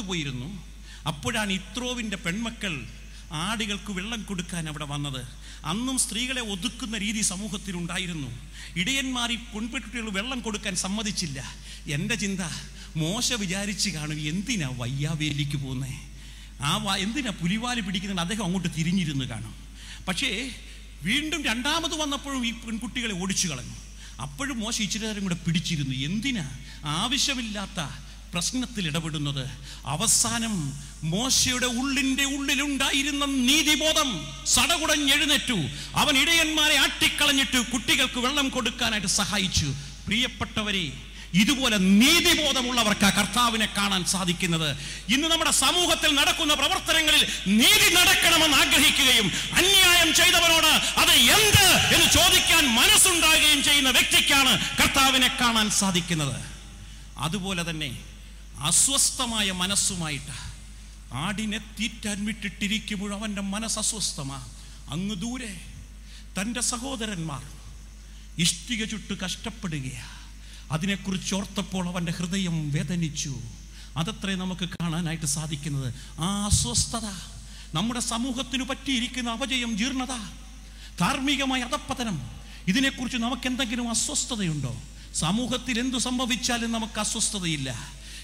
പുറത്തു പോയിരുന്നു. അപ്പോഴാണ് ഇത്രോവിൻ്റെ പെൺമക്കൾ ആടുകൾക്ക് വെള്ളം കൊടുക്കാൻ അവിടെ വന്നത്. അന്നും സ്ത്രീകളെ ഒതുക്കുന്ന രീതി സമൂഹത്തിലുണ്ടായിരുന്നു. ഇടയന്മാർ ഈ പെൺകുട്ടികൾ വെള്ളം കൊടുക്കാൻ സമ്മതിച്ചില്ല. എൻ്റെ ചിന്ത, മോശ വിചാരിച്ച് കാണും, എന്തിനാ വയ്യാവേലിക്ക് പോകുന്നേ, എന്തിനാ പുലിവാല് പിടിക്കുന്നുണ്ട്, അദ്ദേഹം അങ്ങോട്ട് തിരിഞ്ഞിരുന്ന് കാണും. പക്ഷേ വീണ്ടും രണ്ടാമത് വന്നപ്പോഴും ഈ പെൺകുട്ടികളെ ഓടിച്ചു കളഞ്ഞു. അപ്പോഴും മോശ ഇച്ചിരി നേരം കൂടെ പിടിച്ചിരുന്നു. എന്തിനാ ആവശ്യമില്ലാത്ത പ്രശ്നത്തിൽ ഇടപെടുന്നത്? അവസാനം മോശയുടെ ഉള്ളിലുണ്ടായിരുന്ന നീതിബോധം സടകുടഞ്ഞെഴുന്നേറ്റു. അവൻ ഇടയന്മാരെ ആട്ടിക്കളഞ്ഞിട്ട് കുട്ടികൾക്ക് വെള്ളം കൊടുക്കാനായിട്ട് സഹായിച്ചു. പ്രിയപ്പെട്ടവരെ, ഇതുപോലെ നീതിബോധമുള്ളവർക്ക് കർത്താവിനെ കാണാൻ സാധിക്കുന്നത്. ഇന്ന് നമ്മുടെ സമൂഹത്തിൽ നടക്കുന്ന പ്രവർത്തനങ്ങളിൽ നീതി നടക്കണമെന്ന് ആഗ്രഹിക്കുകയും അന്യായം ചെയ്തവനോട് അത് എന്ത് എന്ന് ചോദിക്കാൻ മനസ്സുണ്ടാകുകയും ചെയ്യുന്ന വ്യക്തിക്കാണ് കർത്താവിനെ കാണാൻ സാധിക്കുന്നത്. അതുപോലെ തന്നെ അസ്വസ്ഥമായ മനസ്സുമായിട്ട് ആടിനെ തീറ്റാൻ വിട്ടിട്ടിരിക്കുമ്പോൾ അവൻ്റെ മനസ്സ് അസ്വസ്ഥമാണ്. അങ്ങ് ദൂരെ തൻ്റെ സഹോദരന്മാർ ഇഷ്ടിക ചുട്ട് കഷ്ടപ്പെടുകയാണ്. അതിനെക്കുറിച്ച് ഓർത്തപ്പോൾ അവൻ്റെ ഹൃദയം വേദനിച്ചു. അതത്രേ നമുക്ക് കാണാനായിട്ട് സാധിക്കുന്നത്. ആ അസ്വസ്ഥത, നമ്മുടെ സമൂഹത്തിന് പറ്റിയിരിക്കുന്ന അപജയം, ജീർണത, ധാർമ്മികമായ അധപ്പതനം, ഇതിനെക്കുറിച്ച് നമുക്ക് എന്തെങ്കിലും അസ്വസ്ഥതയുണ്ടോ? സമൂഹത്തിൽ എന്തു സംഭവിച്ചാലും നമുക്ക് അസ്വസ്ഥതയില്ല.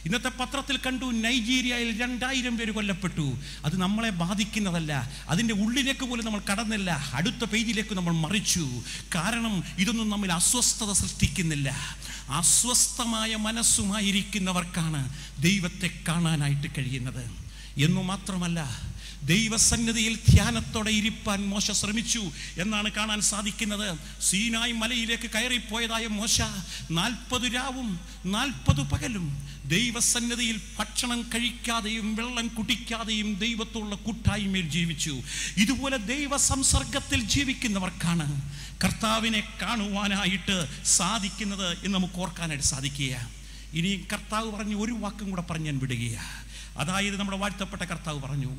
ഇന്നത്തെ പത്രത്തിൽ കണ്ടു, നൈജീരിയയിൽ 2000 പേര് കൊല്ലപ്പെട്ടു. അത് നമ്മളെ ബാധിക്കുന്നതല്ല, അതിൻ്റെ ഉള്ളിലേക്ക് പോലും നമ്മൾ കടന്നില്ല. അടുത്ത പേജിലേക്ക് നമ്മൾ മറിച്ചു. കാരണം ഇതൊന്നും നമ്മിൽ അസ്വസ്ഥത സൃഷ്ടിക്കുന്നില്ല. അസ്വസ്ഥമായ മനസ്സുമായിരിക്കുന്നവർക്കാണ് ദൈവത്തെ കാണാനായിട്ട് കഴിയുന്നത്. എന്നു മാത്രമല്ല, ദൈവസന്നിധിയിൽ ധ്യാനത്തോടെ ഇരിപ്പാൻ മോശ ശ്രമിച്ചു എന്നാണ് കാണാൻ സാധിക്കുന്നത്. സീനായ് മലയിലേക്ക് കയറിപ്പോയതായ മോശ 40 രാവും 40 പകലും ദൈവസന്നിധിയിൽ ഭക്ഷണം കഴിക്കാതെയും വെള്ളം കുടിക്കാതെയും ദൈവത്തോടുള്ള കൂട്ടായ്മയിൽ ജീവിച്ചു. ഇതുപോലെ ദൈവ സംസർഗത്തിൽ ജീവിക്കുന്നവർക്കാണ് കർത്താവിനെ കാണുവാനായിട്ട് സാധിക്കുന്നത് എന്ന് നമുക്ക് ഓർക്കാനായിട്ട് സാധിക്കുക. ഇനി കർത്താവ് പറഞ്ഞു, ഒരു വാക്കും കൂടെ പറഞ്ഞ് ഞാൻ വിടുകയാണ്. അതായത് നമ്മുടെ വാഴ്ത്തപ്പെട്ട കർത്താവ് പറഞ്ഞു,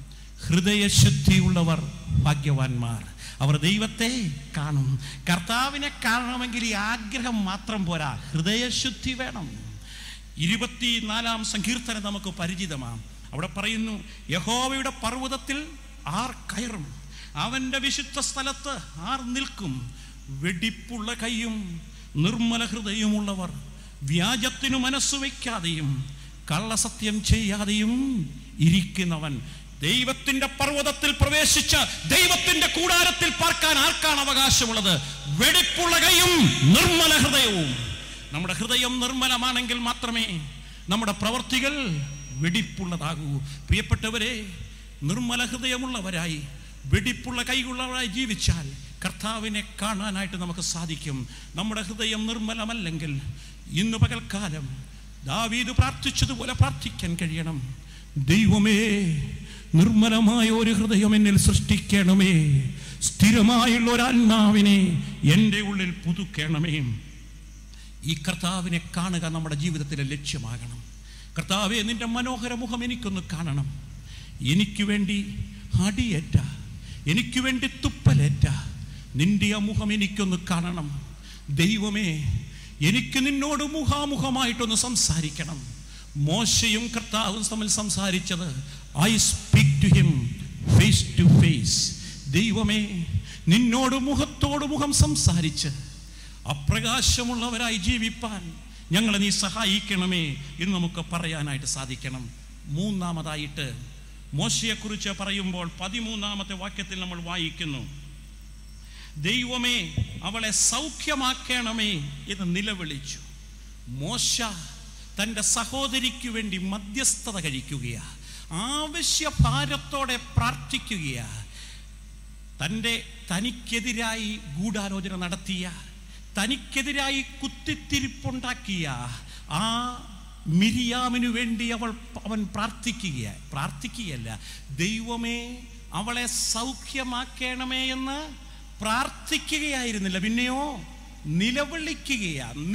ഹൃദയശുദ്ധിയുള്ളവർ ഭാഗ്യവാന്മാർ, അവർ ദൈവത്തെ കാണും. കർത്താവിനെ കാണണമെങ്കിൽ ഈ ആഗ്രഹം മാത്രം പോരാ, ഹൃദയശുദ്ധി വേണം. 24-ാം സങ്കീർത്തനം നമുക്ക് പരിചിതമാണ്. അവിടെ പറയുന്നു, യഹോവയുടെ പർവ്വതത്തിൽ ആർ കയറും, അവൻ്റെ വിശുദ്ധ സ്ഥലത്ത് ആർ നിൽക്കും? വെടിപ്പുള്ള കൈയും നിർമ്മല ഹൃദയമുള്ളവർ, വ്യാജത്തിനു മനസ്സു വയ്ക്കാതെയും കള്ളസത്യം ചെയ്യാതെയും ഇരിക്കുന്നവൻ. ദൈവത്തിന്റെ പർവ്വതത്തിൽ പ്രവേശിച്ച് ദൈവത്തിന്റെ കൂടാരത്തിൽ പാർക്കാൻ ആർക്കാണ് അവകാശമുള്ളത്? വെടിപ്പുള്ള കൈയും നിർമ്മല ഹൃദയവും. നമ്മുടെ ഹൃദയം നിർമ്മലമാണെങ്കിൽ മാത്രമേ നമ്മുടെ പ്രവർത്തികൾ വെടിപ്പുള്ളതാകൂ. പ്രിയപ്പെട്ടവരെ, നിർമ്മല ഹൃദയമുള്ളവരായി വെടിപ്പുള്ള കൈയുള്ളവരായി ജീവിച്ചാൽ കർത്താവിനെ കാണാനായിട്ട് നമുക്ക് സാധിക്കും. നമ്മുടെ ഹൃദയം നിർമ്മലമല്ലെങ്കിൽ ഇന്ന് പകൽക്കാലം ദാവീദ് പ്രാർത്ഥിച്ചതുപോലെ പ്രാർത്ഥിക്കാൻ കഴിയണം. ദൈവമേ, നിർമ്മലമായ ഒരു ഹൃദയം എന്നിൽ സൃഷ്ടിക്കണമേ, സ്ഥിരമായുള്ള ഒരാത്മാവിനെ എൻ്റെ ഉള്ളിൽ പുതുക്കണമേ. ഈ കർത്താവിനെ കാണുക നമ്മുടെ ജീവിതത്തിലെ ലക്ഷ്യമാകണം. കർത്താവേ, നിന്റെ മനോഹര മുഖം എനിക്കൊന്ന് കാണണം. എനിക്ക് വേണ്ടി അടിയേറ്റ, എനിക്ക് വേണ്ടി തുപ്പലേറ്റ നിന്റെ ആ മുഖം എനിക്കൊന്ന് കാണണം. ദൈവമേ, എനിക്ക് നിന്നോട് മുഖാമുഖമായിട്ടൊന്ന് സംസാരിക്കണം. മോശയും കർത്താവും തമ്മിൽ സംസാരിച്ചത് I speak to him face to face. ദൈവമേ, നിന്നോട് മുഖത്തോട് മുഖം സംസാരിച്ച് അപ്രകാശമുള്ളവരായി ജീവിപ്പാൻ ഞങ്ങളെ നീ സഹായിക്കണമേ എന്ന് നമുക്ക് പറയാനായിട്ട് സാധിക്കണം. മൂന്നാമതായിട്ട് മോശയെക്കുറിച്ച് പറയുമ്പോൾ 13-ാമത്തെ വാക്യത്തിൽ നമ്മൾ വായിക്കുന്നു, ദൈവമേ, അവളെ സൗഖ്യമാക്കണമേ എന്ന് നിലവിളിച്ചു. മോശ തൻ്റെ സഹോദരിക്ക് വേണ്ടി മധ്യസ്ഥത കഴിക്കുകയാ, ആവശ്യഭാരത്തോടെ പ്രാർത്ഥിക്കുകയാ. തനിക്കെതിരായി ഗൂഢാലോചന നടത്തിയ, തനിക്കെതിരായി കുത്തിത്തിരിപ്പുണ്ടാക്കിയ ആ മിരിയാമിനു വേണ്ടി അവൻ പ്രാർത്ഥിക്കുകയല്ല, ദൈവമേ അവളെ സൗഖ്യമാക്കണമേ എന്ന് പ്രാർത്ഥിക്കുകയായിരുന്നില്ല, പിന്നെയോ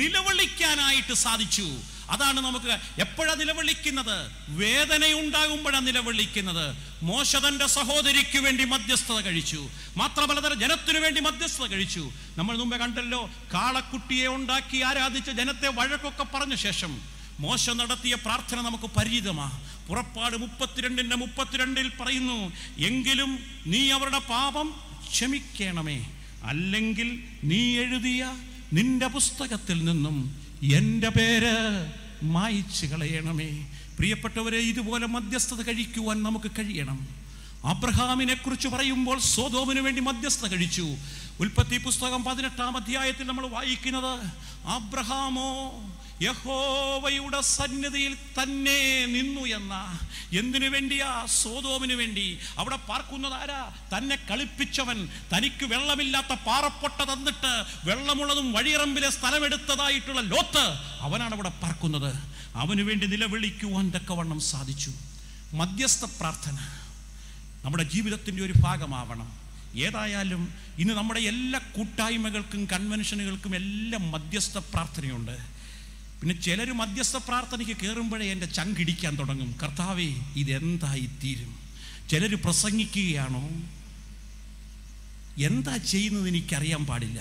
നിലവിളിക്കാനായിട്ട് സാധിച്ചു. അതാണ് നമുക്ക് എപ്പോഴാണ് നിലവിളിക്കുന്നത്? വേദനയുണ്ടാകുമ്പോഴാണ് നിലവിളിക്കുന്നത്. മോശ തൻ്റെ സഹോദരിക്ക് വേണ്ടി മധ്യസ്ഥത കഴിച്ചു. മാത്രമല്ല, തന്റെ ജനത്തിനു വേണ്ടി മധ്യസ്ഥത കഴിച്ചു. നമ്മൾ മുമ്പേ കണ്ടല്ലോ, കാളക്കുട്ടിയെ ഉണ്ടാക്കി ആരാധിച്ച ജനത്തെ വഴക്കൊക്കെ പറഞ്ഞ ശേഷം മോശ നടത്തിയ പ്രാർത്ഥന നമുക്ക് പരിചിതമാണ്. പുറപ്പാട് 32:32 പറയുന്നു, എങ്കിലും നീ അവരുടെ പാപം ക്ഷമിക്കണമേ, അല്ലെങ്കിൽ നീ എഴുതിയ നിന്റെ പുസ്തകത്തിൽ നിന്നും എൻ്റെ പേര് മായ്ച്ചു കളയണമേ. പ്രിയപ്പെട്ടവരെ, ഇതുപോലെ മധ്യസ്ഥത കഴിക്കുവാൻ നമുക്ക് കഴിയണം. അബ്രഹാമിനെ കുറിച്ച് പറയുമ്പോൾ സോദോമിന് വേണ്ടി മധ്യസ്ഥത കഴിച്ചു. ഉൽപ്പത്തി പുസ്തകം 18-ാം അധ്യായത്തിൽ നമ്മൾ വായിക്കുന്നത്, അബ്രഹാമോ യഹോവയുടെ സന്നിധിയിൽ തന്നെ നിന്നു എന്ന. എന്തിനു വേണ്ടിയാ? സോദോമിന് വേണ്ടി. അവിടെ പാർക്കുന്നത് ആരാ? തന്നെ കളിപ്പിച്ചവൻ. തനിക്ക് വെള്ളമില്ലാത്ത പാറപ്പൊട്ട തന്നിട്ട് വെള്ളമുള്ളതും വഴിയറമ്പിലെ സ്ഥലമെടുത്തതായിട്ടുള്ള ലോത്ത്, അവനാണ് അവിടെ പാർക്കുന്നത്. അവന് വേണ്ടി നിലവിളിക്കുവാൻ തക്കവണ്ണം സാധിച്ചു. മധ്യസ്ഥ പ്രാർത്ഥന നമ്മുടെ ജീവിതത്തിൻ്റെ ഒരു ഭാഗമാവണം. ഏതായാലും ഇന്ന് നമ്മുടെ എല്ലാ കൂട്ടായ്മകൾക്കും കൺവെൻഷനുകൾക്കും എല്ലാം മധ്യസ്ഥ പ്രാർത്ഥനയുണ്ട്. പിന്നെ ചിലർ മധ്യസ്ഥ പ്രാർത്ഥനയ്ക്ക് കയറുമ്പോഴേ എൻ്റെ ചങ്കിടിക്കാൻ തുടങ്ങും, കർത്താവേ ഇതെന്തായിത്തീരും. ചിലർ പ്രസംഗിക്കുകയാണോ, എന്താ ചെയ്യുന്നത് എനിക്കറിയാൻ പാടില്ല.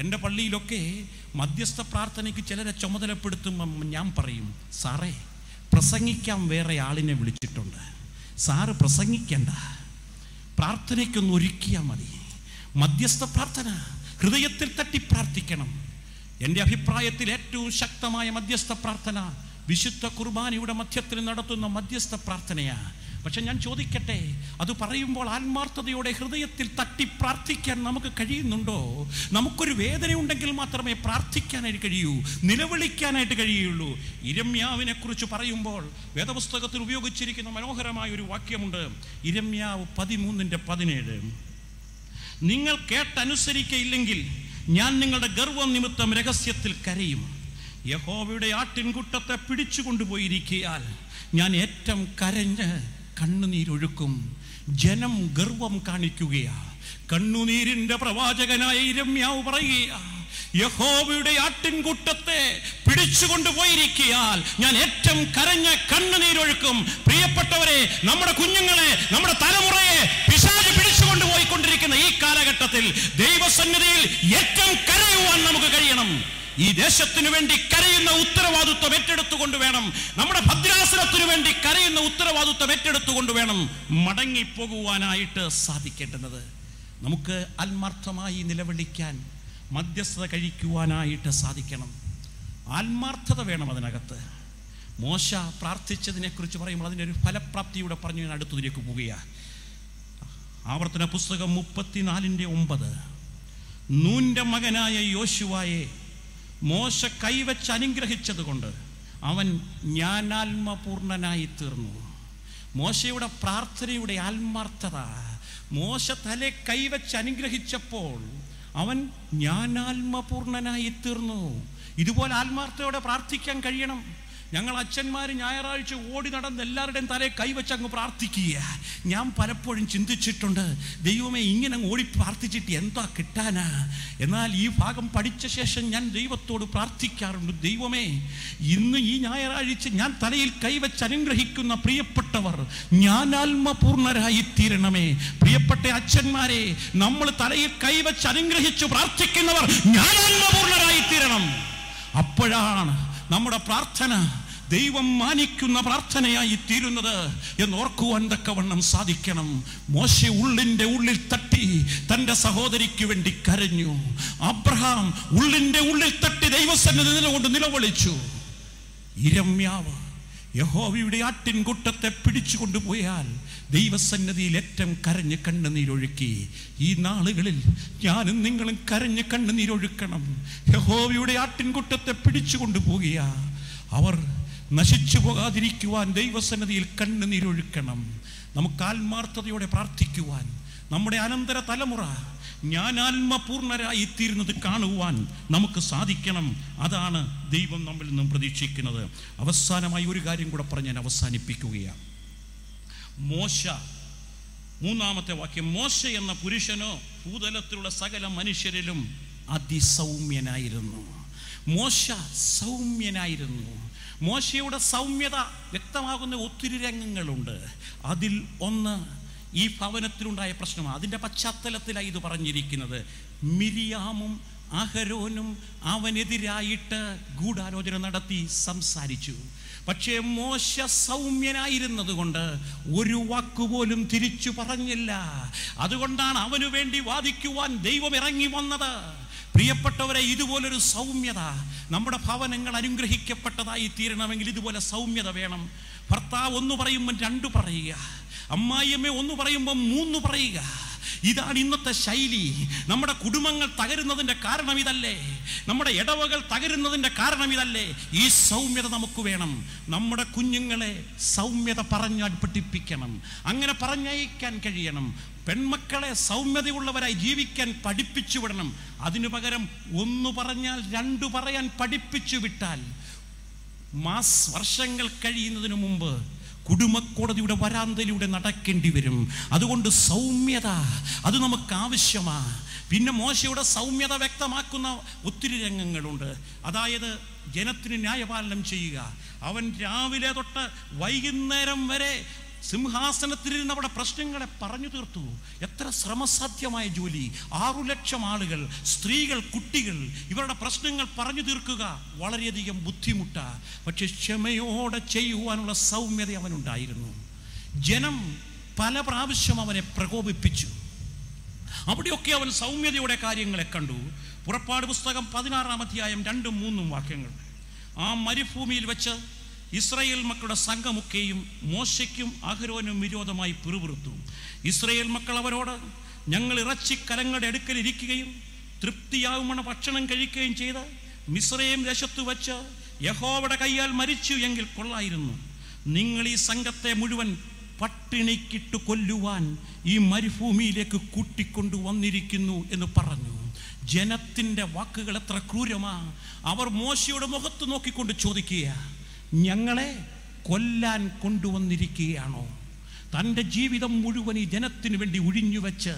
എൻ്റെ പള്ളിയിലൊക്കെ മധ്യസ്ഥ പ്രാർത്ഥനയ്ക്ക് ചിലരെ ചുമതലപ്പെടുത്തുമ്പം ഞാൻ പറയും, സാറേ പ്രസംഗിക്കാൻ വേറെ ആളിനെ വിളിച്ചിട്ടുണ്ട്, സാറ് പ്രസംഗിക്കണ്ട, പ്രാർത്ഥനയ്ക്കൊന്ന് ഒരുക്കിയാൽ മതി. മധ്യസ്ഥ പ്രാർത്ഥന ഹൃദയത്തിൽ തട്ടി പ്രാർത്ഥിക്കണം. എൻ്റെ അഭിപ്രായത്തിൽ ഏറ്റവും ശക്തമായ മധ്യസ്ഥ പ്രാർത്ഥന വിശുദ്ധ കുർബാനയുടെ മധ്യത്തിൽ നടത്തുന്ന മധ്യസ്ഥ പ്രാർത്ഥനയാണ്. പക്ഷെ ഞാൻ ചോദിക്കട്ടെ, അത് പറയുമ്പോൾ ആത്മാർത്ഥതയോടെ ഹൃദയത്തിൽ തട്ടി പ്രാർത്ഥിക്കാൻ നമുക്ക് കഴിയുന്നുണ്ടോ? നമുക്കൊരു വേദന ഉണ്ടെങ്കിൽ മാത്രമേ പ്രാർത്ഥിക്കാനായിട്ട് കഴിയൂ, നിലവിളിക്കാനായിട്ട് കഴിയുള്ളൂ. ഇരമ്യാവിനെ കുറിച്ച് പറയുമ്പോൾ വേദപുസ്തകത്തിൽ ഉപയോഗിച്ചിരിക്കുന്ന മനോഹരമായ ഒരു വാക്യമുണ്ട്. ഇരമ്യാവ് 13:17, നിങ്ങൾ കേട്ടനുസരിക്കയില്ലെങ്കിൽ ഞാൻ നിങ്ങളുടെ ഗർവം നിമിത്തം രഹസ്യത്തിൽ കരയും. യഹോവയുടെ ആട്ടിൻകൂട്ടത്തെ പിടിച്ചു കൊണ്ടുപോയിരിക്കയാൽ ഞാൻ ഏറ്റവും കരഞ്ഞ് കണ്ണുനീരൊഴുക്കും. ജനം ഗർവം കാണിക്കുകയാ. കണ്ണുനീരിന്റെ പ്രവാചകനായ ഇരമ്യാവ് പറയുക, യഹോവയുടെ ആട്ടിൻകൂട്ടത്തെ പിടിച്ചുകൊണ്ടുപോയിരിക്കയാൽ ഞാൻ ഏറ്റവും കരഞ്ഞ് കണ്ണുനീരൊഴുക്കും. പ്രിയപ്പെട്ടവരെ, നമ്മുടെ കുഞ്ഞുങ്ങളെ, നമ്മുടെ തലമുറയെ പിശാച് പിടിച്ചുകൊണ്ടുപോയിക്കൊണ്ടിരിക്കുന്ന ഈ കാലഘട്ടത്തിൽ ദൈവസന്നിധിയിൽ ഏറ്റവും കരയുവാൻ നമുക്ക് കഴിയണം. ഈ ദേശത്തിനു വേണ്ടി കരയുന്ന ഉത്തരവാദിത്വം ഏറ്റെടുത്തുകൊണ്ട് വേണം, നമ്മുടെ ഭദ്രാസനത്തിനു വേണ്ടി കരയുന്ന ഉത്തരവാദിത്വം ഏറ്റെടുത്തുകൊണ്ട് വേണം മടങ്ങിപ്പോകുവാനായിട്ട് സാധിക്കേണ്ടുന്നത്. നമുക്ക് ആത്മാർത്ഥമായി നിലവിളിക്കാൻ, മധ്യസ്ഥത കഴിക്കുവാനായിട്ട് സാധിക്കണം. ആത്മാർത്ഥത വേണം അതിനകത്ത്. മോശ പ്രാർത്ഥിച്ചതിനെക്കുറിച്ച് പറയുമ്പോൾ അതിൻ്റെ ഒരു ഫലപ്രാപ്തിയുടെ പറഞ്ഞ് ഞാൻ അടുത്തതിലേക്ക് പോവുകയാണ്. ആവർത്തന പുസ്തകം 34:9, നൂന്റെ മകനായ യോശുവായെ മോശ കൈവച്ച് അനുഗ്രഹിച്ചത് കൊണ്ട് അവൻ ജ്ഞാനാത്മപൂർണനായി തീർന്നു. മോശയുടെ പ്രാർത്ഥനയുടെ ആത്മാർത്ഥത, മോശ തലെ കൈവച്ച് അനുഗ്രഹിച്ചപ്പോൾ അവൻ ജ്ഞാനാത്മപൂർണനായി തീർന്നു. ഇതുപോലെ ആത്മാർത്ഥയോടെ പ്രാർത്ഥിക്കാൻ കഴിയണം. ഞങ്ങൾ അച്ഛന്മാർ ഞായറാഴ്ച ഓടി നടന്ന് എല്ലാവരുടെയും തലയെ കൈവച്ച് അങ്ങ് പ്രാർത്ഥിക്കുക. ഞാൻ പലപ്പോഴും ചിന്തിച്ചിട്ടുണ്ട്, ദൈവമേ ഇങ്ങനെ ഓടി പ്രാർത്ഥിച്ചിട്ട് എന്താ കിട്ടാനാ? എന്നാൽ ഈ ഭാഗം പഠിച്ച ശേഷം ഞാൻ ദൈവത്തോട് പ്രാർത്ഥിക്കാറുണ്ട്, ദൈവമേ ഇന്ന് ഈ ഞായറാഴ്ച ഞാൻ തലയിൽ കൈവച്ച് അനുഗ്രഹിക്കുന്ന പ്രിയപ്പെട്ടവർ ജ്ഞാനാത്മപൂർണരായി തീരണമേ. പ്രിയപ്പെട്ട അച്ഛന്മാരെ, നമ്മൾ തലയിൽ കൈവച്ച് അനുഗ്രഹിച്ചു പ്രാർത്ഥിക്കുന്നവർ ജ്ഞാനാത്മപൂർണരായി തീരണം. അപ്പോഴാണ് നമ്മുടെ പ്രാർത്ഥന ദൈവം മാനിക്കുന്ന പ്രാർത്ഥനയായി തീരുന്നത് എന്നോർക്കുവാൻ തക്കവണ്ണം സാധിക്കണം. മോശ ഉള്ളിൻ്റെ ഉള്ളിൽ തട്ടി തൻ്റെ സഹോദരിക്ക് വേണ്ടി കരഞ്ഞു. അബ്രഹാം ഉള്ളിൻ്റെ ഉള്ളിൽ തട്ടി ദൈവസന്നിധി നിലകൊണ്ട് നിലവിളിച്ചു. ഇരമ്യാവ് യഹോവയുടെ ആട്ടിൻകൂട്ടത്തെ പിടിച്ചു കൊണ്ടുപോയാൽ ദൈവസന്നിധിയിൽ ഏറ്റവും കരഞ്ഞ് കണ്ണുനീരൊഴുക്കി. ഈ നാളുകളിൽ ഞാനും നിങ്ങളും കരഞ്ഞ് കണ്ണുനീരൊഴുക്കണം. യഹോവയുടെ ആട്ടിൻകൂട്ടത്തെ പിടിച്ചു കൊണ്ടുപോകുക. അവർ നശിച്ചു പോകാതിരിക്കുവാൻ ദൈവസന്നിധിയിൽ കണ്ണുനീരൊഴുക്കണം. നമുക്ക് ആത്മാർത്ഥതയോടെ പ്രാർത്ഥിക്കുവാൻ, നമ്മുടെ അനന്തര തലമുറ ജ്ഞാനാത്മപൂർണരായി തീരുന്നത് കാണുവാൻ നമുക്ക് സാധിക്കണം. അതാണ് ദൈവം നമ്മിൽ നിന്നും പ്രതീക്ഷിക്കുന്നത്. അവസാനമായി ഒരു കാര്യം കൂടെ പറഞ്ഞ് ഞാൻ അവസാനിപ്പിക്കുകയാണ്. മോശ, 3-ാമത്തെ വാക്യം, മോശ എന്ന പുരുഷനോ ഭൂതലത്തിലുള്ള സകല മനുഷ്യരിലും അതിസൗമ്യനായിരുന്നു. മോശ സൗമ്യനായിരുന്നു. മോശയുടെ സൗമ്യത വ്യക്തമാകുന്ന ഒത്തിരി രംഗങ്ങളുണ്ട്. അതിൽ ഒന്ന് ഈ ഭവനത്തിലുണ്ടായ പ്രശ്നമാണ്. അതിൻ്റെ പശ്ചാത്തലത്തിലാണ് ഇത് പറഞ്ഞിരിക്കുന്നത്. മിരിയാമും അഹരോനും അവനെതിരായിട്ട് ഗൂഢാലോചന നടത്തി സംസാരിച്ചു. പക്ഷേ മോശ സൗമ്യനായിരുന്നത് കൊണ്ട് ഒരു വാക്കുപോലും തിരിച്ചു പറഞ്ഞില്ല. അതുകൊണ്ടാണ് അവനു വേണ്ടി വാദിക്കുവാൻ ദൈവം ഇറങ്ങി വന്നത്. പ്രിയപ്പെട്ടവരെ, ഇതുപോലൊരു സൗമ്യത നമ്മുടെ ഭവനങ്ങൾ അനുഗ്രഹിക്കപ്പെട്ടതായി തീരണമെങ്കിൽ ഇതുപോലെ സൗമ്യത വേണം. ഭർത്താവ് ഒന്ന് പറയുമ്പോൾ 2 പറയുക, അമ്മായിയമ്മ ഒന്ന് പറയുമ്പോൾ 3 പറയുക. ഇതാണ് ഇന്നത്തെ ശൈലി. നമ്മുടെ കുടുംബങ്ങൾ തകരുന്നതിൻ്റെ കാരണം ഇതല്ലേ? നമ്മുടെ ഇടവകൾ തകരുന്നതിൻ്റെ കാരണം ഇതല്ലേ? ഈ സൗമ്യത നമുക്ക് വേണം. നമ്മുടെ കുഞ്ഞുങ്ങളെ സൗമ്യത പറഞ്ഞ് പഠിപ്പിക്കണം. അങ്ങനെ പറഞ്ഞയക്കാൻ കഴിയണം. പെൺമക്കളെ സൗമ്യതയുള്ളവരായി ജീവിക്കാൻ പഠിപ്പിച്ചു വിടണം. അതിനു പകരം 1 പറഞ്ഞാൽ 2 പറയാൻ പഠിപ്പിച്ചു വിട്ടാൽ വർഷങ്ങൾ കഴിയുന്നതിന് മുമ്പ് കുടുംബക്കോടതിയുടെ വരാന്തയിലൂടെ നടക്കേണ്ടി വരും. അതുകൊണ്ട് സൗമ്യത അത് നമുക്ക് ആവശ്യമാണ്. പിന്നെ മോശയുടെ സൗമ്യത വ്യക്തമാക്കുന്ന ഒത്തിരി രംഗങ്ങളുണ്ട്. അതായത് ജനത്തിന് ന്യായപാലനം ചെയ്യുക. അവൻ രാവിലെ തൊട്ട് വൈകുന്നേരം വരെ സിംഹാസനത്തിലിരുന്ന് അവിടെ പ്രശ്നങ്ങളെ പറഞ്ഞു തീർത്തു. എത്ര ശ്രമസാധ്യമായ ജോലി! 6 ലക്ഷം ആളുകൾ, സ്ത്രീകൾ, കുട്ടികൾ, ഇവരുടെ പ്രശ്നങ്ങൾ പറഞ്ഞു തീർക്കുക വളരെയധികം ബുദ്ധിമുട്ടാണ്. പക്ഷെ ക്ഷമയോടെ ചെയ്യുവാനുള്ള സൗമ്യത അവനുണ്ടായിരുന്നു. ജനം പല പ്രാവശ്യം അവനെ പ്രകോപിപ്പിച്ചു. അവിടെയൊക്കെ അവൻ സൗമ്യതയുടെ കാര്യങ്ങളെ കണ്ടു. പുറപ്പാട് പുസ്തകം 16-ാം അധ്യായം 2-3 വാക്യങ്ങൾ. ആ മരുഭൂമിയിൽ വെച്ച് ഇസ്രായേൽ മക്കളുടെ സംഘമൊക്കെയും മോശയ്ക്കും അഹരോനും വിരോധമായി പിറുപിറുത്തു. ഇസ്രായേൽ മക്കൾ അവരോട്, ഞങ്ങൾ ഇറച്ചിക്കലങ്ങളുടെ അടുക്കൽ ഇരിക്കുകയും തൃപ്തിയാവുമണ ഭക്ഷണം കഴിക്കുകയും ചെയ്ത് മിസ്രയീം ദേശത്തു വച്ച് യഹോവയുടെ കയ്യാൽ മരിച്ചു എങ്കിൽ കൊള്ളായിരുന്നു. നിങ്ങൾ ഈ സംഘത്തെ മുഴുവൻ പട്ടിണിക്കിട്ട് കൊല്ലുവാൻ ഈ മരുഭൂമിയിലേക്ക് കൂട്ടിക്കൊണ്ടു വന്നിരിക്കുന്നു എന്ന് പറഞ്ഞു. ജനത്തിൻ്റെ വാക്കുകൾ എത്ര ക്രൂരമാ! അവർ മോശയുടെ മുഖത്ത് നോക്കിക്കൊണ്ട് ചോദിക്കുക, ഞങ്ങളെ കൊല്ലാൻ കൊണ്ടുവന്നിരിക്കുകയാണോ? തൻ്റെ ജീവിതം മുഴുവൻ ഈ ജനത്തിന് വേണ്ടി ഒഴിഞ്ഞു വെച്ച്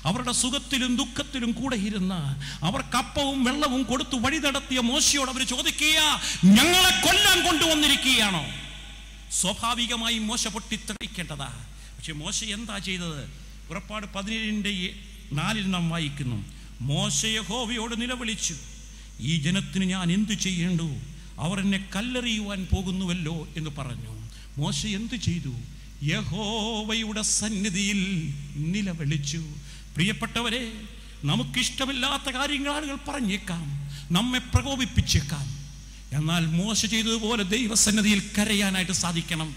അവരുടെ സുഖത്തിലും ദുഃഖത്തിലും കൂടെ ഇരുന്ന് അവർക്ക് അപ്പവും വെള്ളവും കൊടുത്ത് വഴി നടത്തിയ മോശയോട് അവർ ചോദിക്കുക, ഞങ്ങളെ കൊല്ലാൻ കൊണ്ടുവന്നിരിക്കുകയാണോ? സ്വാഭാവികമായി മോശ പൊട്ടിത്തെറിക്കേണ്ടതാ. പക്ഷെ മോശ എന്താ ചെയ്തത്? പുറപ്പാട് 17:4 നാം വായിക്കുന്നു, മോശ യഹോവയോട് നിലവിളിച്ചു, ഈ ജനത്തിന് ഞാൻ എന്തു ചെയ്യേണ്ടു? അവർ എന്നെ കല്ലെറിയുവാൻ പോകുന്നുവല്ലോ എന്ന് പറഞ്ഞു. മോശ എന്തു ചെയ്തു? യഹോവയുടെ സന്നിധിയിൽ നിലവിളിച്ചു. പ്രിയപ്പെട്ടവരെ, നമുക്കിഷ്ടമില്ലാത്ത കാര്യങ്ങൾ ആളുകൾ പറഞ്ഞേക്കാം, നമ്മെ പ്രകോപിപ്പിച്ചേക്കാം. എന്നാൽ മോശ ചെയ്തതുപോലെ ദൈവസന്നിധിയിൽ കരയാനായിട്ട് സാധിക്കണം.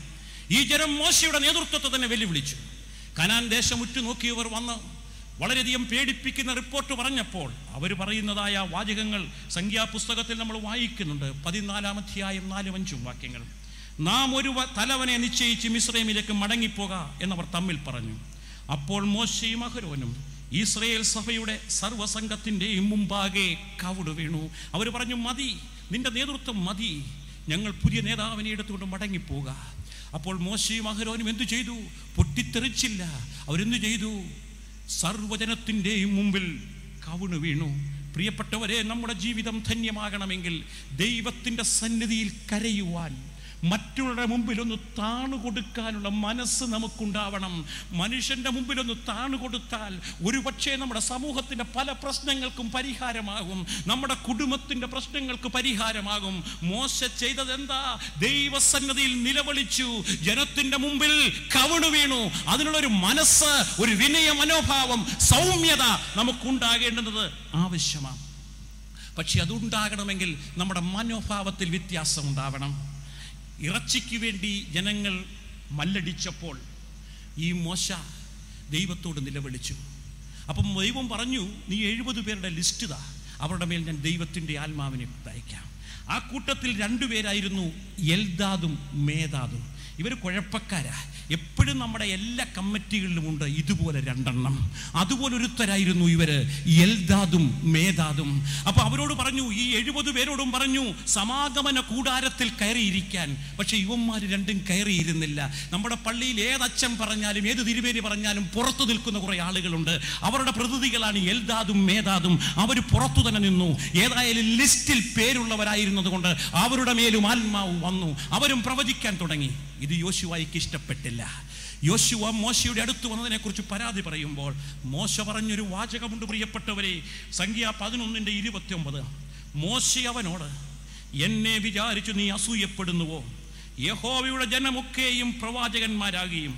ഈ ജനം മോശയുടെ നേതൃത്വത്തെ തന്നെ വെല്ലുവിളിച്ചു. കനാൻ ദേശം ഉറ്റുനോക്കിയവർ വന്ന് വളരെയധികം പേടിപ്പിക്കുന്ന റിപ്പോർട്ട് പറഞ്ഞപ്പോൾ അവർ പറയുന്നതായ വാചകങ്ങൾ സംഖ്യാപുസ്തകത്തിൽ നമ്മൾ വായിക്കുന്നുണ്ട്. 14-ാം അധ്യായം 4-5 വാക്യങ്ങൾ. നാം ഒരു തലവനെ നിശ്ചയിച്ച് മിസ്രയീമിലേക്ക് മടങ്ങിപ്പോക എന്നവർ തമ്മിൽ പറഞ്ഞു. അപ്പോൾ മോശയും അഹരോനും ഇസ്രായേൽ സഭയുടെ സർവ്വസംഘത്തിൻ്റെയും മുമ്പാകെ കവിടു വീണു. അവർ പറഞ്ഞു, മതി, നിന്റെ നേതൃത്വം മതി, ഞങ്ങൾ പുതിയ നേതാവിനെ എടുത്തുകൊണ്ട് മടങ്ങിപ്പോക. അപ്പോൾ മോശയും അഹരോനും എന്തു ചെയ്തു? പൊട്ടിത്തെറിച്ചില്ല. അവരെന്തു ചെയ്തു? സർവ്വജനത്തിൻ്റെയും മുമ്പിൽ കവിണു വീണു. പ്രിയപ്പെട്ടവരെ, നമ്മുടെ ജീവിതം ധന്യമാകണമെങ്കിൽ ദൈവത്തിൻ്റെ സന്നിധിയിൽ കരയുവാൻ, മറ്റുള്ളവരുടെ മുമ്പിലൊന്ന് താണുകൊടുക്കാനുള്ള മനസ്സ് നമുക്കുണ്ടാവണം. മനുഷ്യൻ്റെ മുമ്പിലൊന്ന് താണുകൊടുത്താൽ ഒരുപക്ഷെ നമ്മുടെ സമൂഹത്തിൻ്റെ പല പ്രശ്നങ്ങൾക്കും പരിഹാരമാകും, നമ്മുടെ കുടുംബത്തിൻ്റെ പ്രശ്നങ്ങൾക്ക് പരിഹാരമാകും. മോശ ചെയ്തത് എന്താ? ദൈവസന്നിധിയിൽ നിലവിളിച്ചു, ജനത്തിൻ്റെ മുമ്പിൽ കവിണു വീണു. അതിനുള്ളൊരു മനസ്സ്, ഒരു വിനയ മനോഭാവം, സൗമ്യത നമുക്കുണ്ടാകേണ്ടത് ആവശ്യമാണ്. പക്ഷെ അതുണ്ടാകണമെങ്കിൽ നമ്മുടെ മനോഭാവത്തിൽ വ്യത്യാസം ഉണ്ടാവണം. ഇറച്ചിക്ക് വേണ്ടി ജനങ്ങൾ മല്ലടിച്ചപ്പോൾ ഈ മോശ ദൈവത്തോട് നിലവിളിച്ചു. അപ്പം ദൈവം പറഞ്ഞു, നീ 70 പേരുടെ ലിസ്റ്റ് താ, അവരുടെ മേൽ ഞാൻ ദൈവത്തിൻ്റെ ആത്മാവിനെ അയക്കാം. ആ കൂട്ടത്തിൽ 2 പേരായിരുന്നു എൽദാദും മേദാദും. ഇവർ കുഴപ്പക്കാരാ. എപ്പോഴും നമ്മുടെ എല്ലാ കമ്മിറ്റികളിലും ഉണ്ട് ഇതുപോലെ 2 എണ്ണം. അതുപോലെ ഒരുത്തരായിരുന്നു ഇവര്, എൽദാദും മേദാദും. അപ്പൊ അവരോട് പറഞ്ഞു, ഈ 70 പേരോടും പറഞ്ഞു സമാഗമന കൂടാരത്തിൽ കയറിയിരിക്കാൻ. പക്ഷെ ഇവന്മാർ 2ഉം കയറിയിരുന്നില്ല. നമ്മുടെ പള്ളിയിൽ ഏതച്ഛൻ പറഞ്ഞാലും ഏത് തിരുവേരി പറഞ്ഞാലും പുറത്തു നിൽക്കുന്ന കുറെ ആളുകളുണ്ട്. അവരുടെ പ്രതിനിധികളാണ് എൽദാദും മേദാദും. അവർ പുറത്തു തന്നെ നിന്നു. ഏതായാലും ലിസ്റ്റിൽ പേരുള്ളവരായിരുന്നത് കൊണ്ട് അവരുടെ മേലും ആത്മാവ് വന്നു. അവരും പ്രവചിക്കാൻ തുടങ്ങി. ഇത് യോശുവായ്ക്ക് ഇഷ്ടപ്പെട്ടില്ല. യോശുവ മോശയുടെ അടുത്ത് വന്നതിനെക്കുറിച്ച് പരാതി പറയുമ്പോൾ മോശ പറഞ്ഞൊരു വാചകമുണ്ട് പ്രിയപ്പെട്ടവരെ. സംഖ്യ 11:29. മോശ അവനോട്, എന്നെ വിചാരിച്ചു നീ അസൂയപ്പെടുന്നുവോ? യഹോവയുടെ ജനമൊക്കെയും പ്രവാചകന്മാരാകുകയും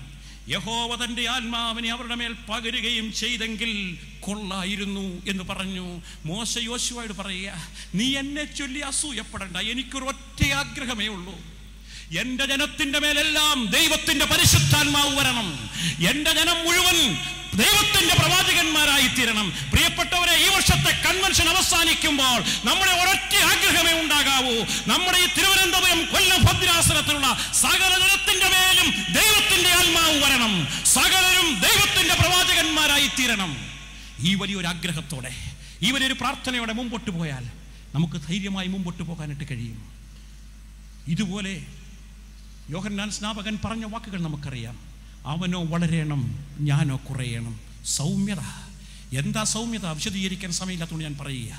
യഹോവ തൻ്റെ ആത്മാവിനെ അവരുടെ മേൽ പകരുകയും ചെയ്തെങ്കിൽ കൊള്ളായിരുന്നു എന്ന് പറഞ്ഞു. മോശ യോശുവയോട് പറയുക, നീ എന്നെ ചൊല്ലി അസൂയപ്പെടണ്ട. എനിക്കൊരു ഒറ്റ ആഗ്രഹമേ ഉള്ളൂ. എന്റെ ജനത്തിന്റെ മേലെല്ലാം ദൈവത്തിന്റെ പരിശുദ്ധാത്മാവ് വരണം. എന്റെ ജനം മുഴുവൻ ദൈവത്തിന്റെ പ്രവാചകന്മാരായി തീരണം. പ്രിയപ്പെട്ടവരെ, ഈ വർഷത്തെ കൺവെൻഷൻ അവസാനിക്കുമ്പോൾ നമ്മുടെ ഒരൊറ്റ ആഗ്രഹമേ ഉണ്ടാകാവൂ. നമ്മുടെ ഈ തിരുവനന്തപുരം, കൊല്ലം ഭദ്രാസനത്തിലുള്ള സകല ജനത്തിന്റെ മേലും ദൈവത്തിന്റെ ആത്മാവ് വരണം. സകലരും ദൈവത്തിന്റെ പ്രവാചകന്മാരായി തീരണം. ഈ വലിയൊരു ആഗ്രഹത്തോടെ, ഈ വലിയൊരു പ്രാർത്ഥനയോടെ മുമ്പോട്ട് പോയാൽ നമുക്ക് ധൈര്യമായി മുമ്പോട്ട് പോകാനായിട്ട് കഴിയും. ഇതുപോലെ യോഹന്നാൻ സ്നാപകൻ പറഞ്ഞ വാക്കുകൾ നമുക്കറിയാം. അവനോ വളരണം, ഞാനോ കുറയണം. സൗമ്യത. എന്താ സൗമ്യത? വിശദീകരിക്കാൻ സമയമില്ലാത്തതുകൊണ്ട് ഞാൻ പറയുക.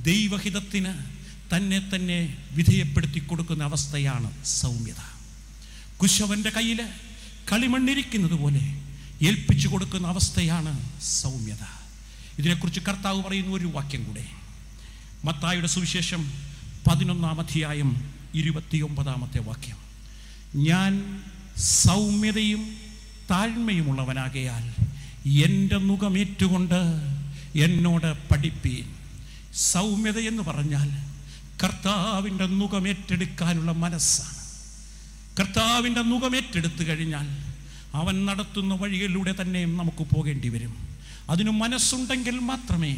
ദൈവഹിതത്തിന് തന്നെ വിധേയപ്പെടുത്തി കൊടുക്കുന്ന അവസ്ഥയാണ് സൗമ്യത. കുശവന്റെ കയ്യിൽ കളിമണ്ണിരിക്കുന്നത് പോലെ ഏൽപ്പിച്ചു കൊടുക്കുന്ന അവസ്ഥയാണ് സൗമ്യത. ഇതിനെക്കുറിച്ച് കർത്താവ് പറയുന്ന ഒരു വാക്യം കൂടെ. മത്തായിയുടെ സുവിശേഷം 11-29 വാക്യം. ഞാൻ സൗമ്യതയും താഴ്മയുമുള്ളവനാകയാൽ എൻ്റെ നുകമേറ്റുകൊണ്ട് എന്നോട് പഠിപ്പീൻ. സൗമ്യത എന്ന് പറഞ്ഞാൽ കർത്താവിൻ്റെ നുകമേറ്റെടുക്കാനുള്ള മനസ്സാണ്. കർത്താവിൻ്റെ നുകമേറ്റെടുത്തു കഴിഞ്ഞാൽ അവൻ നടത്തുന്ന വഴികളിലൂടെ തന്നെ നമുക്ക് പോകേണ്ടി വരും. അതിന് മനസ്സുണ്ടെങ്കിൽ മാത്രമേ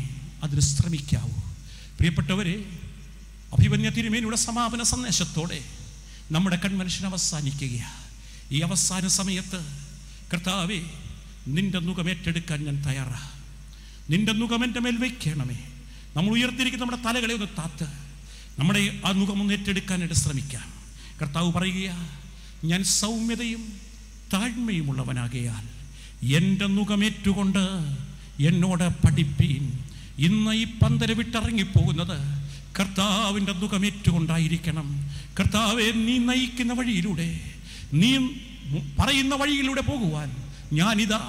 അതിന് ശ്രമിക്കാവൂ. പ്രിയപ്പെട്ടവരെ, അഭിമന്യ തിരുമേനിയുടെ സമാപന സന്ദേശത്തോടെ നമ്മുടെ കൺവെൻഷൻ അവസാനിക്കുകയാണ്. ഈ അവസാന സമയത്ത് കർത്താവേ, നിന്റെ നുകമേറ്റെടുക്കാൻ ഞാൻ തയ്യാറാ. നിന്റെ നുകം എൻ്റെ മേൽ വയ്ക്കണമേ. നമ്മൾ ഉയർത്തിരിക്കുന്ന നമ്മുടെ തലകളെ ഒന്ന് താത്ത് നമ്മുടെ ആ നുകമൊന്ന് ഏറ്റെടുക്കാനായിട്ട് ശ്രമിക്കാം. കർത്താവ് പറയുക, ഞാൻ സൗമ്യതയും താഴ്മയുമുള്ളവനാകയാൽ എൻ്റെ നുകമേറ്റുകൊണ്ട് എന്നോട് പഠിപ്പീൻ. ഇന്ന് ഈ പന്തല് വിട്ടിറങ്ങിപ്പോകുന്നത് കർത്താവിൻ്റെ നുകമേറ്റുകൊണ്ടായിരിക്കണം. കർത്താവെ, നീ നയിക്കുന്ന വഴിയിലൂടെ, നീ പറയുന്ന വഴിയിലൂടെ പോകുവാൻ ഞാനിതാ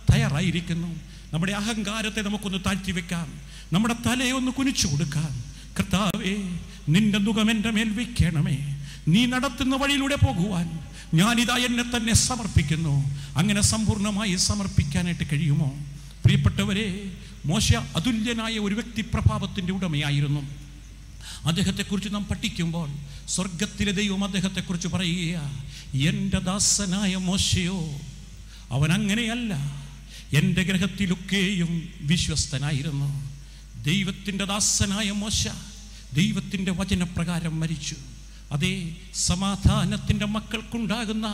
തയ്യാറായിരിക്കുന്നു. നമ്മുടെ അഹങ്കാരത്തെ നമുക്കൊന്ന് താഴ്ത്തി വെക്കാം. നമ്മുടെ തലയെ ഒന്ന് കുനിച്ചു കൊടുക്കാം. കർത്താവേ, നിന്റെ നുകം എൻ്റെ മേൽ വയ്ക്കണമേ. നീ നടത്തുന്ന വഴിയിലൂടെ പോകുവാൻ ഞാനിതാ എന്നെ തന്നെ സമർപ്പിക്കുന്നു. അങ്ങനെ സമ്പൂർണ്ണമായി സമർപ്പിക്കാനായിട്ട് കഴിയുമോ? പ്രിയപ്പെട്ടവരെ, മോശ അതുല്യനായ ഒരു വ്യക്തി പ്രഭാവത്തിൻ്റെ ഉടമയായിരുന്നു. അദ്ദേഹത്തെക്കുറിച്ച് നാം പഠിക്കുമ്പോൾ സ്വർഗത്തിലെ ദൈവം അദ്ദേഹത്തെക്കുറിച്ച് പറയുക, എൻ്റെ ദാസനായ മോശയോ, അവൻ അങ്ങനെയല്ല, എൻ്റെ ഗ്രഹത്തിലൊക്കെയും വിശ്വസ്തനായിരുന്നു. ദൈവത്തിൻ്റെ ദാസനായ മോശ ദൈവത്തിൻ്റെ വചനപ്രകാരം മരിച്ചു. അതേ, സമാധാനത്തിൻ്റെ മക്കൾക്കുണ്ടാകുന്ന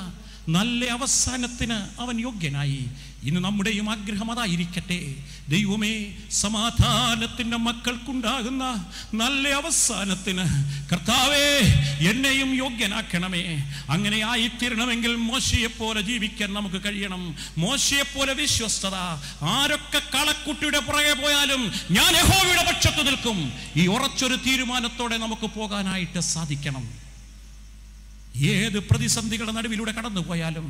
നല്ല അവസാനത്തിന് അവൻ യോഗ്യനായി. ഇന്ന് നമ്മുടെയും ആഗ്രഹം അതായിരിക്കട്ടെ. ദൈവമേ, സമാധാനത്തിൻ്റെ മക്കൾക്കുണ്ടാകുന്ന നല്ല അവസാനത്തിന് കർത്താവേ എന്നെയും യോഗ്യനാക്കണമേ. അങ്ങനെ ആയിത്തീരണമെങ്കിൽ മോശയെപ്പോലെ ജീവിക്കാൻ നമുക്ക് കഴിയണം. മോശയെപ്പോലെ വിശ്വസ്തത. ആരൊക്കെ കളക്കുട്ടിയുടെ പുറകെ പോയാലും ഞാൻ യഹോവയുടെ പക്ഷത്ത് നിൽക്കും. ഈ ഉറച്ചൊരു തീരുമാനത്തോടെ നമുക്ക് പോകാനായിട്ട് സാധിക്കണം. ഏത് പ്രതിസന്ധികളുടെ നടുവിലൂടെ കടന്നു പോയാലും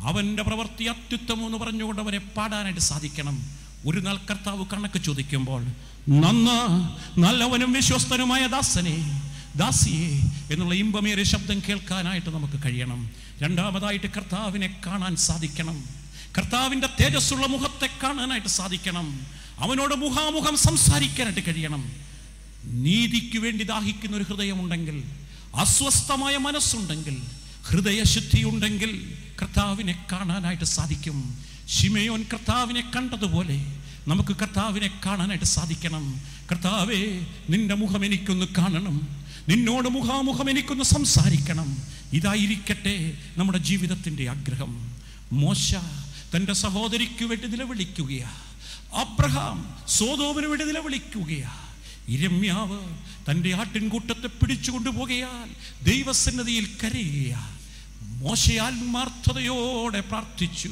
അവൻ്റെ പ്രവൃത്തി അത്യുത്തമം എന്ന് പറഞ്ഞുകൊണ്ട് അവനെ പാടാനായിട്ട് സാധിക്കണം. ഒരു നാൾ കർത്താവ് കണക്ക് ചോദിക്കുമ്പോൾ, നല്ലവനും വിശ്വസ്തനുമായ ദാസനെ, ദാസിയെ എന്നുള്ള ഇമ്പമേറിയ ശബ്ദം കേൾക്കാനായിട്ട് നമുക്ക് കഴിയണം. രണ്ടാമതായിട്ട് കർത്താവിനെ കാണാൻ സാധിക്കണം. കർത്താവിൻ്റെ തേജസ്സുള്ള മുഖത്തെ കാണാനായിട്ട് സാധിക്കണം. അവനോട് മുഖാമുഖം സംസാരിക്കാനായിട്ട് കഴിയണം. നീതിക്ക് വേണ്ടി ദാഹിക്കുന്ന ഒരു ഹൃദയമുണ്ടെങ്കിൽ, അസ്വസ്ഥമായ മനസ്സുണ്ടെങ്കിൽ, ഹൃദയശുദ്ധിയുണ്ടെങ്കിൽ കർത്താവിനെ കാണാനായിട്ട് സാധിക്കും. ശിമയോൻ കർത്താവിനെ കണ്ടതുപോലെ നമുക്ക് കർത്താവിനെ കാണാനായിട്ട് സാധിക്കണം. കർത്താവേ, നിന്റെ മുഖം എനിക്കൊന്ന് കാണണം, നിന്നോട് മുഖാമുഖം എനിക്കൊന്ന് സംസാരിക്കണം. ഇതായിരിക്കട്ടെ നമ്മുടെ ജീവിതത്തിൻ്റെ ആഗ്രഹം. മോശ തൻ്റെ സഹോദരിക്ക് വേണ്ടി നിലവിളിക്കുകയാ. അബ്രഹാം സോദോമിന് വേണ്ടി നിലവിളിക്കുകയാ. ഇരമ്യാവ് തൻ്റെ ആട്ടിൻകൂട്ടത്തെ പിടിച്ചുകൊണ്ടുപോകയാൽ ദൈവസന്നിധിയിൽ കരയുകയാ. മോശ ആത്മാർത്ഥതയോടെ പ്രാർത്ഥിച്ചു.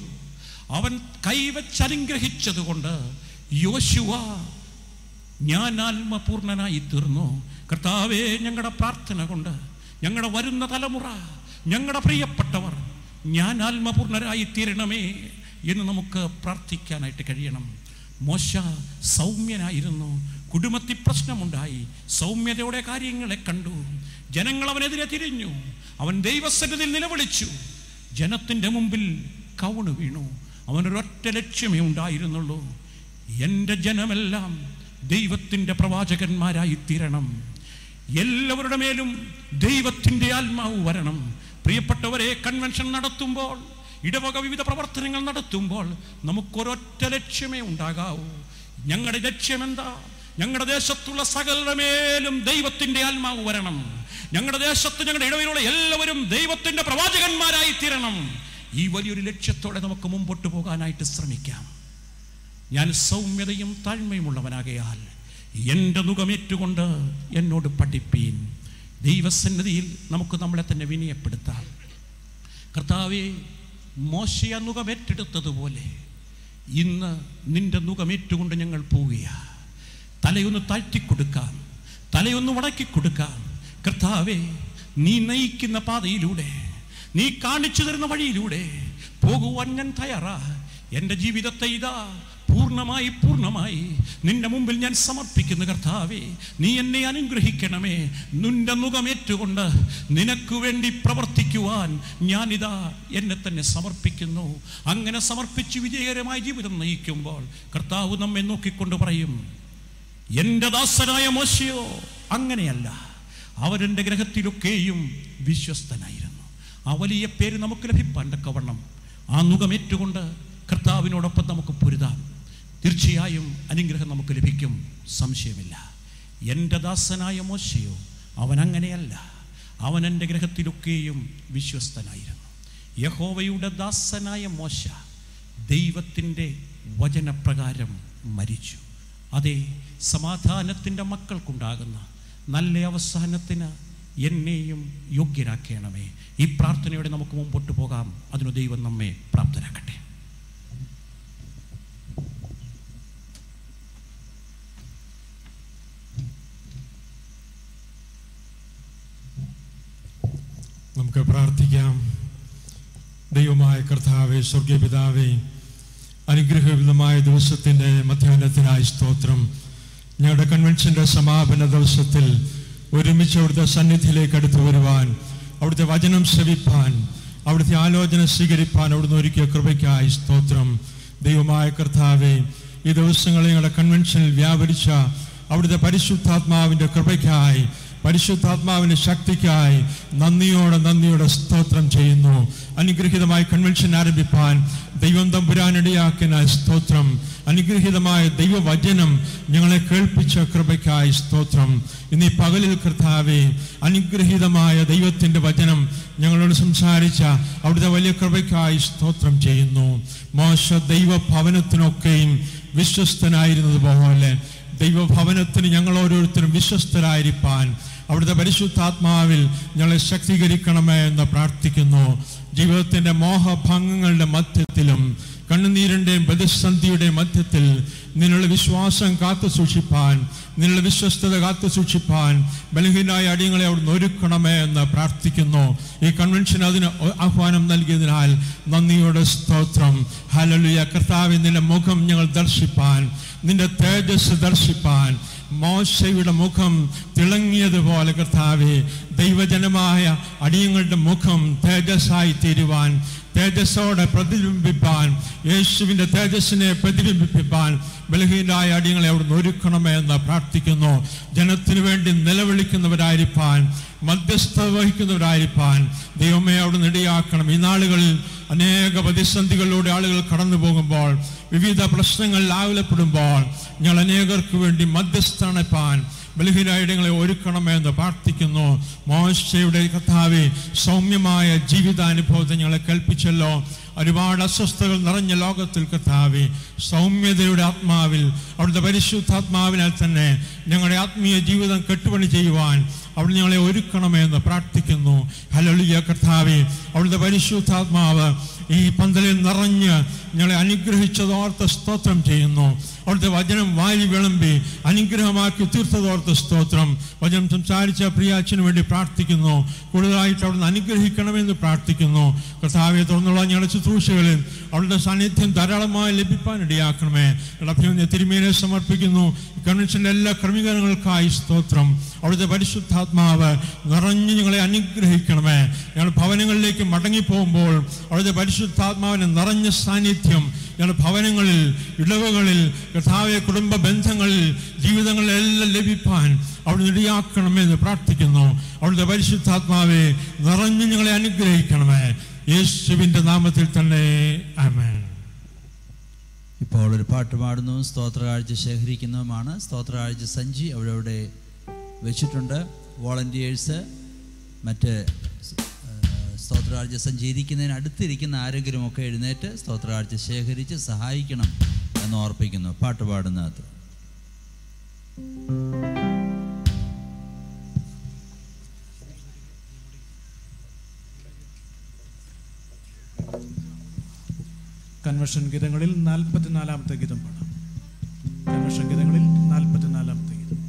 അവൻ കൈവച്ചനുഗ്രഹിച്ചതുകൊണ്ട് യോശുവ ഞാൻ ആത്മപൂർണനായി തീർന്നു. കർത്താവേ, ഞങ്ങളുടെ പ്രാർത്ഥന കൊണ്ട് ഞങ്ങളുടെ വരുന്ന തലമുറ, ഞങ്ങളുടെ പ്രിയപ്പെട്ടവർ ഞാൻ ആത്മപൂർണരായി തീരണമേ എന്ന് നമുക്ക് പ്രാർത്ഥിക്കാനായിട്ട് കഴിയണം. മോശ സൗമ്യനായിരുന്നു. കുടുംബത്തിൽ പ്രശ്നമുണ്ടായി, സൗമ്യതയോടെ കാര്യങ്ങളെ കണ്ടു. ജനങ്ങൾ അവനെതിരെ തിരിഞ്ഞു. അവൻ ദൈവസന്നിധിയിൽ നിലവിളിച്ചു. ജനത്തിൻ്റെ മുമ്പിൽ കവണു വീണു. അവനൊരൊറ്റ ലക്ഷ്യമേ ഉണ്ടായിരുന്നുള്ളൂ, എൻ്റെ ജനമെല്ലാം ദൈവത്തിൻ്റെ പ്രവാചകന്മാരായി തീരണം, എല്ലാവരുടെ മേലും ദൈവത്തിൻ്റെ ആത്മാവ് വരണം. പ്രിയപ്പെട്ടവരെ, കൺവെൻഷൻ നടത്തുമ്പോൾ, ഇടവക വിവിധ പ്രവർത്തനങ്ങൾ നടത്തുമ്പോൾ നമുക്കൊരൊറ്റ ലക്ഷ്യമേ ഉണ്ടാകാവൂ. ഞങ്ങളുടെ ലക്ഷ്യം എന്താ? ഞങ്ങളുടെ ദേശത്തുള്ള സകലരുടെ മേലും ദൈവത്തിൻ്റെ ആത്മാവ് വരണം. ഞങ്ങളുടെ ദേശത്ത്, ഞങ്ങളുടെ ഇടവയിലുള്ള എല്ലാവരും ദൈവത്തിൻ്റെ പ്രവാചകന്മാരായി തീരണം. ഈ വലിയൊരു ലക്ഷ്യത്തോടെ നമുക്ക് മുമ്പോട്ട് പോകാനായിട്ട് ശ്രമിക്കാം. ഞാൻ സൗമ്യതയും താഴ്മയുമുള്ളവനാകയാൽ എൻ്റെ നുകമേറ്റുകൊണ്ട് എന്നോട് പഠിപ്പീൻ. ദൈവസന്നിധിയിൽ നമുക്ക് നമ്മളെ തന്നെ വിനയപ്പെടുത്താം. കർത്താവേ, മോശയ നുകമേറ്റെടുത്തതുപോലെ ഇന്ന് നിന്റെ നുകമേറ്റുകൊണ്ട് ഞങ്ങൾ പോവുകയാണ്. തലയൊന്ന് താഴ്ത്തിക്കൊടുക്കാം, തലയൊന്ന് വടക്കിക്കൊടുക്കാം. കർത്താവേ, നീ നയിക്കുന്ന പാതയിലൂടെ, നീ കാണിച്ചു തരുന്ന വഴിയിലൂടെ പോകുവാൻ ഞാൻ തയ്യാറാ. എൻ്റെ ജീവിതത്തെ ഇതാ പൂർണ്ണമായി നിന്റെ മുമ്പിൽ ഞാൻ സമർപ്പിക്കുന്നു. കർത്താവേ, നീ എന്നെ അനുഗ്രഹിക്കണമേ. നിന്റെ മുഖമേറ്റുകൊണ്ട് നിനക്ക് വേണ്ടി പ്രവർത്തിക്കുവാൻ ഞാനിതാ എന്നെ തന്നെ സമർപ്പിക്കുന്നു. അങ്ങനെ സമർപ്പിച്ച് വിജയകരമായ ജീവിതം നയിക്കുമ്പോൾ കർത്താവ് നമ്മെ നോക്കിക്കൊണ്ട് പറയും, എൻ്റെ ദാസനായ മോശയോ അങ്ങനെയല്ല, അവരെൻ്റെ ഗ്രഹത്തിലൊക്കെയും വിശ്വസ്തനായിരുന്നു. ആ വലിയ പേര് നമുക്ക് ലഭിപ്പാൻ തക്കവണ്ണം ആ മുഖമേറ്റുകൊണ്ട് കർത്താവിനോടൊപ്പം നമുക്ക് പൊരുതാം. തീർച്ചയായും അനുഗ്രഹം നമുക്ക് ലഭിക്കും, സംശയമില്ല. എൻ്റെ ദാസനായ മോശയോ അവൻ അങ്ങനെയല്ല, അവൻ എൻ്റെ ഗ്രഹത്തിലൊക്കെയും വിശ്വസ്തനായിരുന്നു. യഹോവയുടെ ദാസനായ മോശ ദൈവത്തിൻ്റെ വചനപ്രകാരം മരിച്ചു. അതേ, സമാധാനത്തിൻ്റെ മക്കൾക്കുണ്ടാകുന്ന നല്ല അവസാനത്തിന് എന്നെയും യോഗ്യരാക്കണമേ. ഈ പ്രാർത്ഥനയോടെ നമുക്ക് മുമ്പോട്ട് പോകാം. അതിനു ദൈവം നമ്മെ പ്രാപ്തരാക്കട്ടെ. നമുക്ക് പ്രാർത്ഥിക്കാം. ദൈവമായ കർത്താവേ, സ്വർഗീയ പിതാവേ, അനുഗ്രഹീതമായ ദിവസത്തിൻ്റെ മധ്യാഹ്നത്തിനായി സ്തോത്രം. ഞങ്ങളുടെ കൺവെൻഷൻ്റെ സമാപന ദിവസത്തിൽ ഒരുമിച്ച് അവിടുത്തെ സന്നിധിയിലേക്ക് അടുത്തു വരുവാൻ, അവിടുത്തെ വചനം ശ്രവിപ്പാൻ, അവിടുത്തെ ആലോചന സ്വീകരിപ്പാൻ അവിടുന്ന് ഒരുക്കിയ കൃപയ്ക്കായി സ്തോത്രം. ദൈവമായ കർത്താവേ, ഈ ദിവസങ്ങളിൽ ഞങ്ങളുടെ കൺവെൻഷനിൽ വ്യാപരിച്ച അവിടുത്തെ പരിശുദ്ധാത്മാവിൻ്റെ കൃപയ്ക്കായി, പരിശുദ്ധാത്മാവിൻ്റെ ശക്തിക്കായി നന്ദിയോടെ സ്തോത്രം ചെയ്യുന്നു. അനുഗ്രഹീതമായ കൺവെൻഷൻ ആരംഭിപ്പാൻ ദൈവം തമ്പുരാനിടയാക്കിയ സ്തോത്രം. അനുഗ്രഹീതമായ ദൈവവചനം ഞങ്ങളെ കേൾപ്പിച്ച കൃപയ്ക്കായി സ്തോത്രം. ഇന്ന് ഈ പകലിൽ കർത്താവേ, അനുഗ്രഹീതമായ ദൈവത്തിൻ്റെ വചനം ഞങ്ങളോട് സംസാരിച്ച അവിടുത്തെ വലിയ കൃപയ്ക്കായി സ്തോത്രം ചെയ്യുന്നു. മോശ ദൈവഭവനത്തിനൊക്കെയും വിശ്വസ്തനായിരുന്നത് പോലെ ദൈവഭവനത്തിന് ഞങ്ങൾ ഓരോരുത്തരും വിശ്വസ്തരായിരിക്കാൻ അവിടുത്തെ പരിശുദ്ധാത്മാവിൽ ഞങ്ങളെ ശക്തീകരിക്കണമേ എന്ന് പ്രാർത്ഥിക്കുന്നു. ജീവിതത്തിൻ്റെ മോഹഭംഗങ്ങളുടെ മധ്യത്തിലും കണ്ണുനീരിൻ്റെയും പ്രതിസന്ധിയുടെയും മധ്യത്തിൽ നിന്നുള്ള വിശ്വാസം കാത്തു സൂക്ഷിപ്പാൻ, നിന്നുള്ള വിശ്വസ്തത കാത്തു സൂക്ഷിപ്പാൻ ബലഹീനായ അടിയങ്ങളെ അവിടുന്ന് ഒരുക്കണമേ എന്ന് പ്രാർത്ഥിക്കുന്നു. ഈ കൺവെൻഷൻ അതിന് ആഹ്വാനം നൽകിയതിനാൽ നന്ദിയോടെ സ്തോത്രം. ഹല്ലേലൂയ. കർത്താവേ, നിന്റെ മുഖം ഞങ്ങൾ ദർശിപ്പാൻ, നിന്റെ തേജസ് ദർശിപ്പാൻ, മോശയുടെ മുഖം തിളങ്ങിയതുപോലെ കർത്താവേ, ദൈവജനമായ അടിയങ്ങളുടെ മുഖം തേജസ്സായി തീരുവാൻ, തേജസ്സോടെ പ്രതിബിംബിപ്പാൻ, യേശുവിൻ്റെ തേജസ്സിനെ പ്രതിബിംബിപ്പിപ്പാൻ ബലഹീനരായ അടിയങ്ങളെ അവിടുന്ന് ഒരുക്കണമേ എന്ന് പ്രാർത്ഥിക്കുന്നു. ജനത്തിനു വേണ്ടി നിലവിളിക്കുന്നവരായിരിക്കാൻ, മധ്യസ്ഥത വഹിക്കുന്നവരായിരിക്കാൻ ദൈവമേ അവിടുന്ന് ഇടയാക്കണം. ഈ നാളുകളിൽ അനേക പ്രതിസന്ധികളിലൂടെ ആളുകൾ കടന്നു പോകുമ്പോൾ, വിവിധ പ്രശ്നങ്ങൾ ആകുലപ്പെടുമ്പോൾ ഞങ്ങൾ അനേകർക്ക് വേണ്ടി മധ്യസ്ഥണപ്പാൻ ബലഹീനരായിടങ്ങളെ ഒരുക്കണമെന്ന് പ്രാർത്ഥിക്കുന്നു. മോശയുടെ കർത്താവേ, സൗമ്യമായ ജീവിതാനുഭവത്തെ ഞങ്ങളെ കൽപ്പിച്ചല്ലോ. ഒരുപാട് അസ്വസ്ഥതകൾ നിറഞ്ഞ ലോകത്തിൽ കർത്താവേ, സൗമ്യതയുടെ ആത്മാവിൽ അവിടുത്തെ പരിശുദ്ധാത്മാവിനാൽ തന്നെ ഞങ്ങളുടെ ആത്മീയ ജീവിതം കെട്ടുപണി ചെയ്യുവാൻ അവിടെ ഞങ്ങളെ ഒരുക്കണമെന്ന് പ്രാർത്ഥിക്കുന്നു. ഹല്ലേലൂയ. കർത്താവേ, അവിടുത്തെ പരിശുദ്ധാത്മാവ് ഈ പന്തലിൽ നിറഞ്ഞ് ഞങ്ങളെ അനുഗ്രഹിച്ചതോർത്ത് സ്തോത്രം ചെയ്യുന്നു. അവിടുത്തെ വചനം വാരി വിളമ്പി അനുഗ്രഹമാക്കി തീർത്തതോർത്ത് സ്തോത്രം. വചനം സംസാരിച്ച പ്രിയ അച്ഛന് വേണ്ടി പ്രാർത്ഥിക്കുന്നു. കൂടുതലായിട്ട് അവിടുന്ന് അനുഗ്രഹിക്കണമെന്ന് പ്രാർത്ഥിക്കുന്നു. കർത്താവെ, തുറന്നുള്ള ഞങ്ങളുടെ ശുശ്രൂഷകളിൽ അവളുടെ സാന്നിധ്യം ധാരാളമായി ലഭിക്കാൻ ഇടയാക്കണമേ. അഭിനന്ദ തിരുമേനെ സമർപ്പിക്കുന്നു. കൺവെൻഷൻ്റെ എല്ലാ ക്രമീകരണങ്ങൾക്കായി സ്തോത്രം. അവിടുത്തെ പരിശുദ്ധാത്മാവ് നിറഞ്ഞ് ഞങ്ങളെ അനുഗ്രഹിക്കണമേ. ഞങ്ങൾ ഭവനങ്ങളിലേക്ക് മടങ്ങിപ്പോകുമ്പോൾ അവിടുത്തെ പരിശുദ്ധാത്മാവിന് നിറഞ്ഞ സാന്നിധ്യം ഞങ്ങളുടെ ഭവനങ്ങളിൽ, ഇടവകളിൽ, കർത്താവെ, കുടുംബ ബന്ധങ്ങളിൽ, ജീവിതങ്ങളിലെല്ലാം ലഭിപ്പാൻ അവിടുന്ന് ഇടയാക്കണമെന്ന് പ്രാർത്ഥിക്കുന്നു. അവിടുത്തെ പരിശുദ്ധാത്മാവെ നിറഞ്ഞ് ഞങ്ങളെ അനുഗ്രഹിക്കണമേ. യേശുവിൻ്റെ നാമത്തിൽ തന്നെ ആമേൻ. ഇപ്പോൾ ഒരു പാട്ട് പാടുന്നു, സ്തോത്രകാഴ്ച ശേഖരിക്കുന്നതുമാണ്. സ്തോത്രകാഴ്ച സഞ്ചി അവിടെ വെച്ചിട്ടുണ്ട്. വോളണ്ടിയേഴ്സ് മറ്റ് സ്തോത്രകാഴ്ച സഞ്ചരിക്കുന്നതിന് അടുത്തിരിക്കുന്ന ആരെങ്കിലുമൊക്കെ എഴുന്നേറ്റ് സ്തോത്രകാഴ്ച ശേഖരിച്ച് സഹായിക്കണം എന്ന് ഓർപ്പിക്കുന്നു. പാട്ട് പാടുന്നത് കൺവെൻഷൻ ഗീതങ്ങളിൽ 44-ാമത്തെ ഗീതം പാടാം. കൺവെൻഷൻ ഗീതങ്ങളിൽ 44-ാമത്തെ ഗീതം.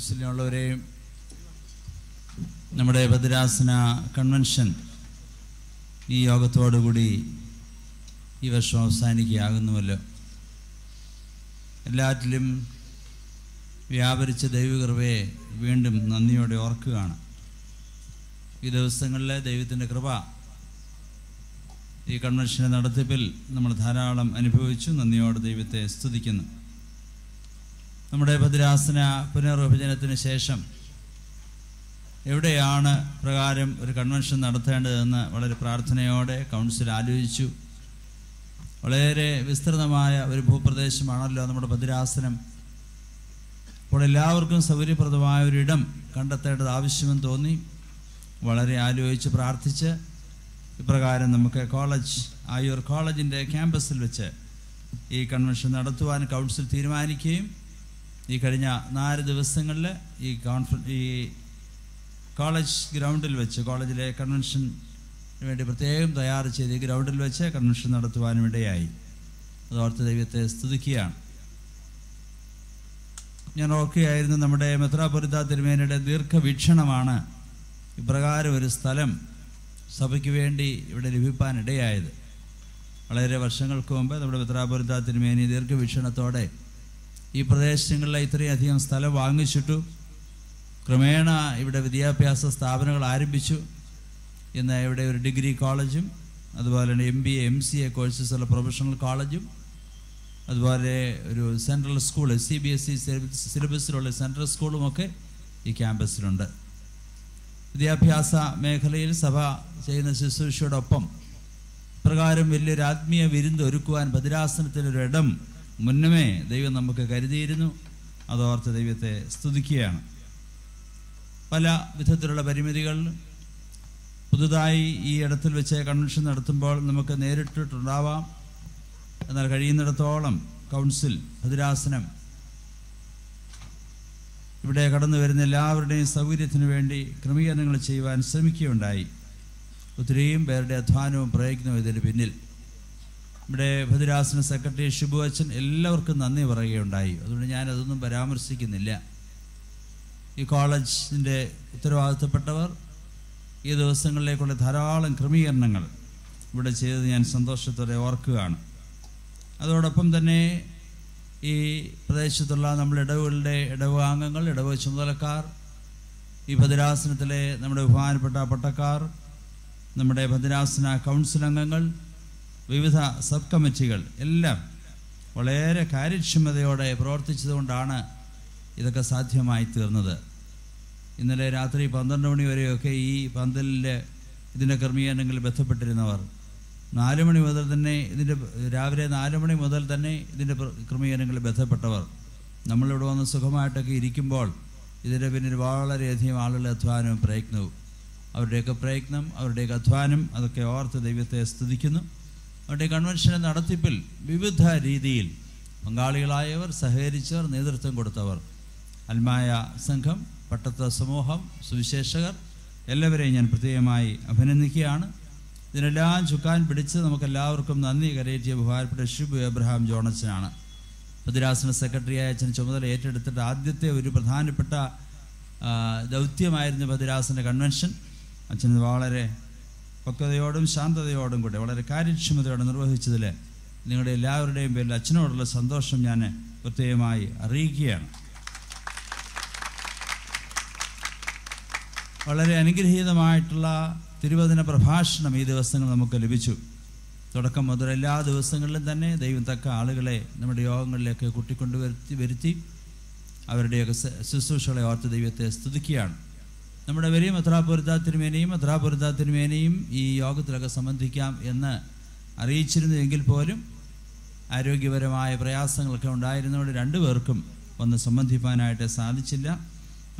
വാത്സല്യമുള്ളവരെയും, നമ്മുടെ ഭദ്രാസന കൺവെൻഷൻ ഈ യോഗത്തോടുകൂടി ഈ വർഷം അവസാനിക്കുകയാകുന്നുവല്ലോ. എല്ലാറ്റിലും വ്യാപരിച്ച ദൈവകൃപയെ വീണ്ടും നന്ദിയോടെ ഓർക്കുകയാണ്. ഈ ദിവസങ്ങളിൽ ദൈവത്തിൻ്റെ കൃപ ഈ കൺവെൻഷൻ്റെ നടത്തിപ്പിൽ നമ്മൾ ധാരാളം അനുഭവിച്ചു. നന്ദിയോടെ ദൈവത്തെ സ്തുതിക്കുന്നു. നമ്മുടെ ഭദ്രാസന പുനർവിഭജനത്തിന് ശേഷം എവിടെയാണ് പ്രകാരം ഒരു കൺവെൻഷൻ നടത്തേണ്ടതെന്ന് വളരെ പ്രാർത്ഥനയോടെ കൗൺസിൽ ആലോചിച്ചു. വളരെ വിസ്തൃതമായ ഒരു ഭൂപ്രദേശമാണല്ലോ നമ്മുടെ ഭദ്രാസനം. അപ്പോൾ എല്ലാവർക്കും സൗകര്യപ്രദമായ ഒരിടം കണ്ടെത്തേണ്ടത് ആവശ്യമെന്ന് തോന്നി. വളരെ ആലോചിച്ച് പ്രാർത്ഥിച്ച് ഇപ്രകാരം നമുക്ക് ആയൂർ കോളേജിൻ്റെ ക്യാമ്പസിൽ വെച്ച് ഈ കൺവെൻഷൻ നടത്തുവാൻ കൗൺസിൽ തീരുമാനിക്കുകയും ഈ കഴിഞ്ഞ 4 ദിവസങ്ങളിൽ ഈ കോളേജ് ഗ്രൗണ്ടിൽ വെച്ച്, കോളേജിലെ കൺവെൻഷന് വേണ്ടി പ്രത്യേകം തയ്യാർ ചെയ്ത് ഈ ഗ്രൗണ്ടിൽ വെച്ച് കൺവെൻഷൻ നടത്തുവാനും ഇടയായി. അതോർത്ത് ദൈവത്തെ സ്തുതിക്കുകയാണ്. ഞാൻ ഓർക്കുകയായിരുന്നു, നമ്മുടെ മെത്രാപ്പൊലീത്ത തിരുമേനിയുടെ ദീർഘവീക്ഷണമാണ് ഇപ്രകാരം ഒരു സ്ഥലം സഭയ്ക്ക് വേണ്ടി ഇവിടെ ലഭിക്കാനിടയായത്. വളരെ വർഷങ്ങൾക്ക് മുമ്പ് നമ്മുടെ മെത്രാപ്പൊലീത്ത തിരുമേനി ദീർഘവീക്ഷണത്തോടെ ഈ പ്രദേശങ്ങളിലെ ഇത്രയധികം സ്ഥലം വാങ്ങിച്ചിട്ടു. ക്രമേണ ഇവിടെ വിദ്യാഭ്യാസ സ്ഥാപനങ്ങൾ ആരംഭിച്ചു. ഇന്ന് ഇവിടെ ഒരു ഡിഗ്രി കോളേജും അതുപോലെ തന്നെ MBA MCA കോഴ്സസുള്ള പ്രൊഫഷണൽ കോളേജും അതുപോലെ ഒരു സെൻട്രൽ സ്കൂൾ CBSE സിലബസിലുള്ള സെൻട്രൽ സ്കൂളുമൊക്കെ ഈ ക്യാമ്പസിലുണ്ട്. വിദ്യാഭ്യാസ മേഖലയിൽ സഭ ചെയ്യുന്ന ശുശ്രൂഷയോടൊപ്പം പ്രകാരം വലിയൊരു ആത്മീയ വിരുന്ന് ഒരുക്കുവാൻ ഭദ്രാസനത്തിനൊരു ഇടം മുന്നമേ ദൈവം നമുക്ക് കരുതിയിരുന്നു. അതോർത്ത് ദൈവത്തെ സ്തുതിക്കുകയാണ്. പല വിധത്തിലുള്ള പരിമിതികൾ പുതുതായി ഈ ഇടത്തിൽ വെച്ച് കൺവെൻഷൻ നടത്തുമ്പോൾ നമുക്ക് നേരിട്ടിട്ടുണ്ടാവാം. എന്നാൽ കഴിയുന്നിടത്തോളം കൗൺസിൽ, ഭദ്രാസനം ഇവിടെ കടന്നു വരുന്ന എല്ലാവരുടെയും സൗകര്യത്തിനു വേണ്ടി ക്രമീകരണങ്ങൾ ചെയ്യുവാൻ ശ്രമിക്കുകയുണ്ടായി. ഒത്തിരിയും പേരുടെ അധ്വാനവും പ്രയത്നവും ഇതിന് പിന്നിൽ. ഇവിടെ ഭദ്രാസന സെക്രട്ടറി ഷിബു അച്ഛൻ എല്ലാവർക്കും നന്ദി പറയുകയുണ്ടായി. അതുകൊണ്ട് ഞാനതൊന്നും പരാമർശിക്കുന്നില്ല. ഈ കോളേജിൻ്റെ ഉത്തരവാദിത്തപ്പെട്ടവർ ഈ ദിവസങ്ങളിലേക്കുള്ള ധാരാളം ക്രമീകരണങ്ങൾ ഇവിടെ ചെയ്തത് ഞാൻ സന്തോഷത്തോടെ ഓർക്കുകയാണ്. അതോടൊപ്പം തന്നെ ഈ പ്രദേശത്തുള്ള നമ്മുടെ ഇടവകാംഗങ്ങൾ, ഇടവക ചുമതലക്കാർ, ഈ ഭദ്രാസനത്തിലെ നമ്മുടെ ബഹുമാനപ്പെട്ട പട്ടക്കാർ, നമ്മുടെ ഭദ്രാസന കൗൺസിൽ അംഗങ്ങൾ, വിവിധ സബ് കമ്മിറ്റികൾ എല്ലാം വളരെ കാര്യക്ഷമതയോടെ പ്രവർത്തിച്ചതുകൊണ്ടാണ് ഇതൊക്കെ സാധ്യമായി തീർന്നത്. ഇന്നലെ രാത്രി 12 മണി വരെയൊക്കെ ഈ ഇതിൻ്റെ ക്രമീകരണങ്ങളിൽ ബന്ധപ്പെട്ടിരുന്നവർ 4 മണി മുതൽ തന്നെ രാവിലെ 4 മണി മുതൽ തന്നെ ഇതിൻ്റെ ക്രമീകരണങ്ങളിൽ ബന്ധപ്പെട്ടവർ നമ്മളിവിടെ വന്ന് സുഖമായിട്ടൊക്കെ ഇരിക്കുമ്പോൾ ഇതിൻ്റെ പിന്നിൽ വളരെയധികം ആളുകളുടെ അധ്വാനവും പ്രയത്നവും, അവരുടെയൊക്കെ പ്രയത്നം, അവരുടെയൊക്കെ അധ്വാനം, അതൊക്കെ ഓർത്ത് ദൈവത്തെ സ്തുതിക്കുന്നു. അവരുടെ കൺവെൻഷൻ്റെ നടത്തിപ്പിൽ വിവിധ രീതിയിൽ പങ്കാളികളായവർ, സഹകരിച്ചവർ, നേതൃത്വം കൊടുത്തവർ, അൽമായ സംഘം, പട്ടത്ത സമൂഹം, സുവിശേഷകർ എല്ലാവരെയും ഞാൻ പ്രത്യേകമായി അഭിനന്ദിക്കുകയാണ്. ഇതിനെല്ലാം ചുക്കാൻ പിടിച്ച് നമുക്കെല്ലാവർക്കും നന്ദി കരയേറ്റിയ ബഹുമാനപ്പെട്ട ഷിബു എബ്രഹാം ജോണച്ചനാണ്. ഭദ്രാസന സെക്രട്ടറിയായ അച്ഛൻ ചുമതല ഏറ്റെടുത്തിട്ട് ആദ്യത്തെ ഒരു പ്രധാനപ്പെട്ട ദൗത്യമായിരുന്നു ഭദ്രാസന കൺവെൻഷൻ. അച്ഛൻ വളരെ പക്വതയോടും ശാന്തതയോടും കൂടെ വളരെ കാര്യക്ഷമതയോടെ നിർവഹിച്ചതിൽ നിങ്ങളുടെ എല്ലാവരുടെയും പേരിൽ അച്ഛനോടുള്ള സന്തോഷം ഞാൻ പ്രത്യേകമായി അറിയിക്കുകയാണ്. വളരെ അനുഗ്രഹീതമായിട്ടുള്ള തിരുവചന പ്രഭാഷണം ഈ ദിവസങ്ങൾ നമുക്ക് ലഭിച്ചു. തുടക്കം മുതൽ എല്ലാ ദിവസങ്ങളിലും തന്നെ ദൈവം തക്ക ആളുകളെ നമ്മുടെ യോഗങ്ങളിലേക്ക് കൂട്ടിക്കൊണ്ട് വരുത്തി അവരുടെയൊക്കെ ശുശ്രൂഷകളെ ഓർത്ത് ദൈവത്തെ സ്തുതിക്കുകയാണ്. നമ്മുടെ വലിയ മെത്രാപ്പൊലീത്ത തിരുമേനിയും ഈ യോഗത്തിലൊക്കെ സംബന്ധിക്കാം എന്ന് അറിയിച്ചിരുന്നു. എങ്കിൽ പോലും ആരോഗ്യപരമായ പ്രയാസങ്ങളൊക്കെ ഉണ്ടായിരുന്നതുകൊണ്ട് 2 പേർക്കും വന്ന് സംബന്ധിക്കാനായിട്ട് സാധിച്ചില്ല.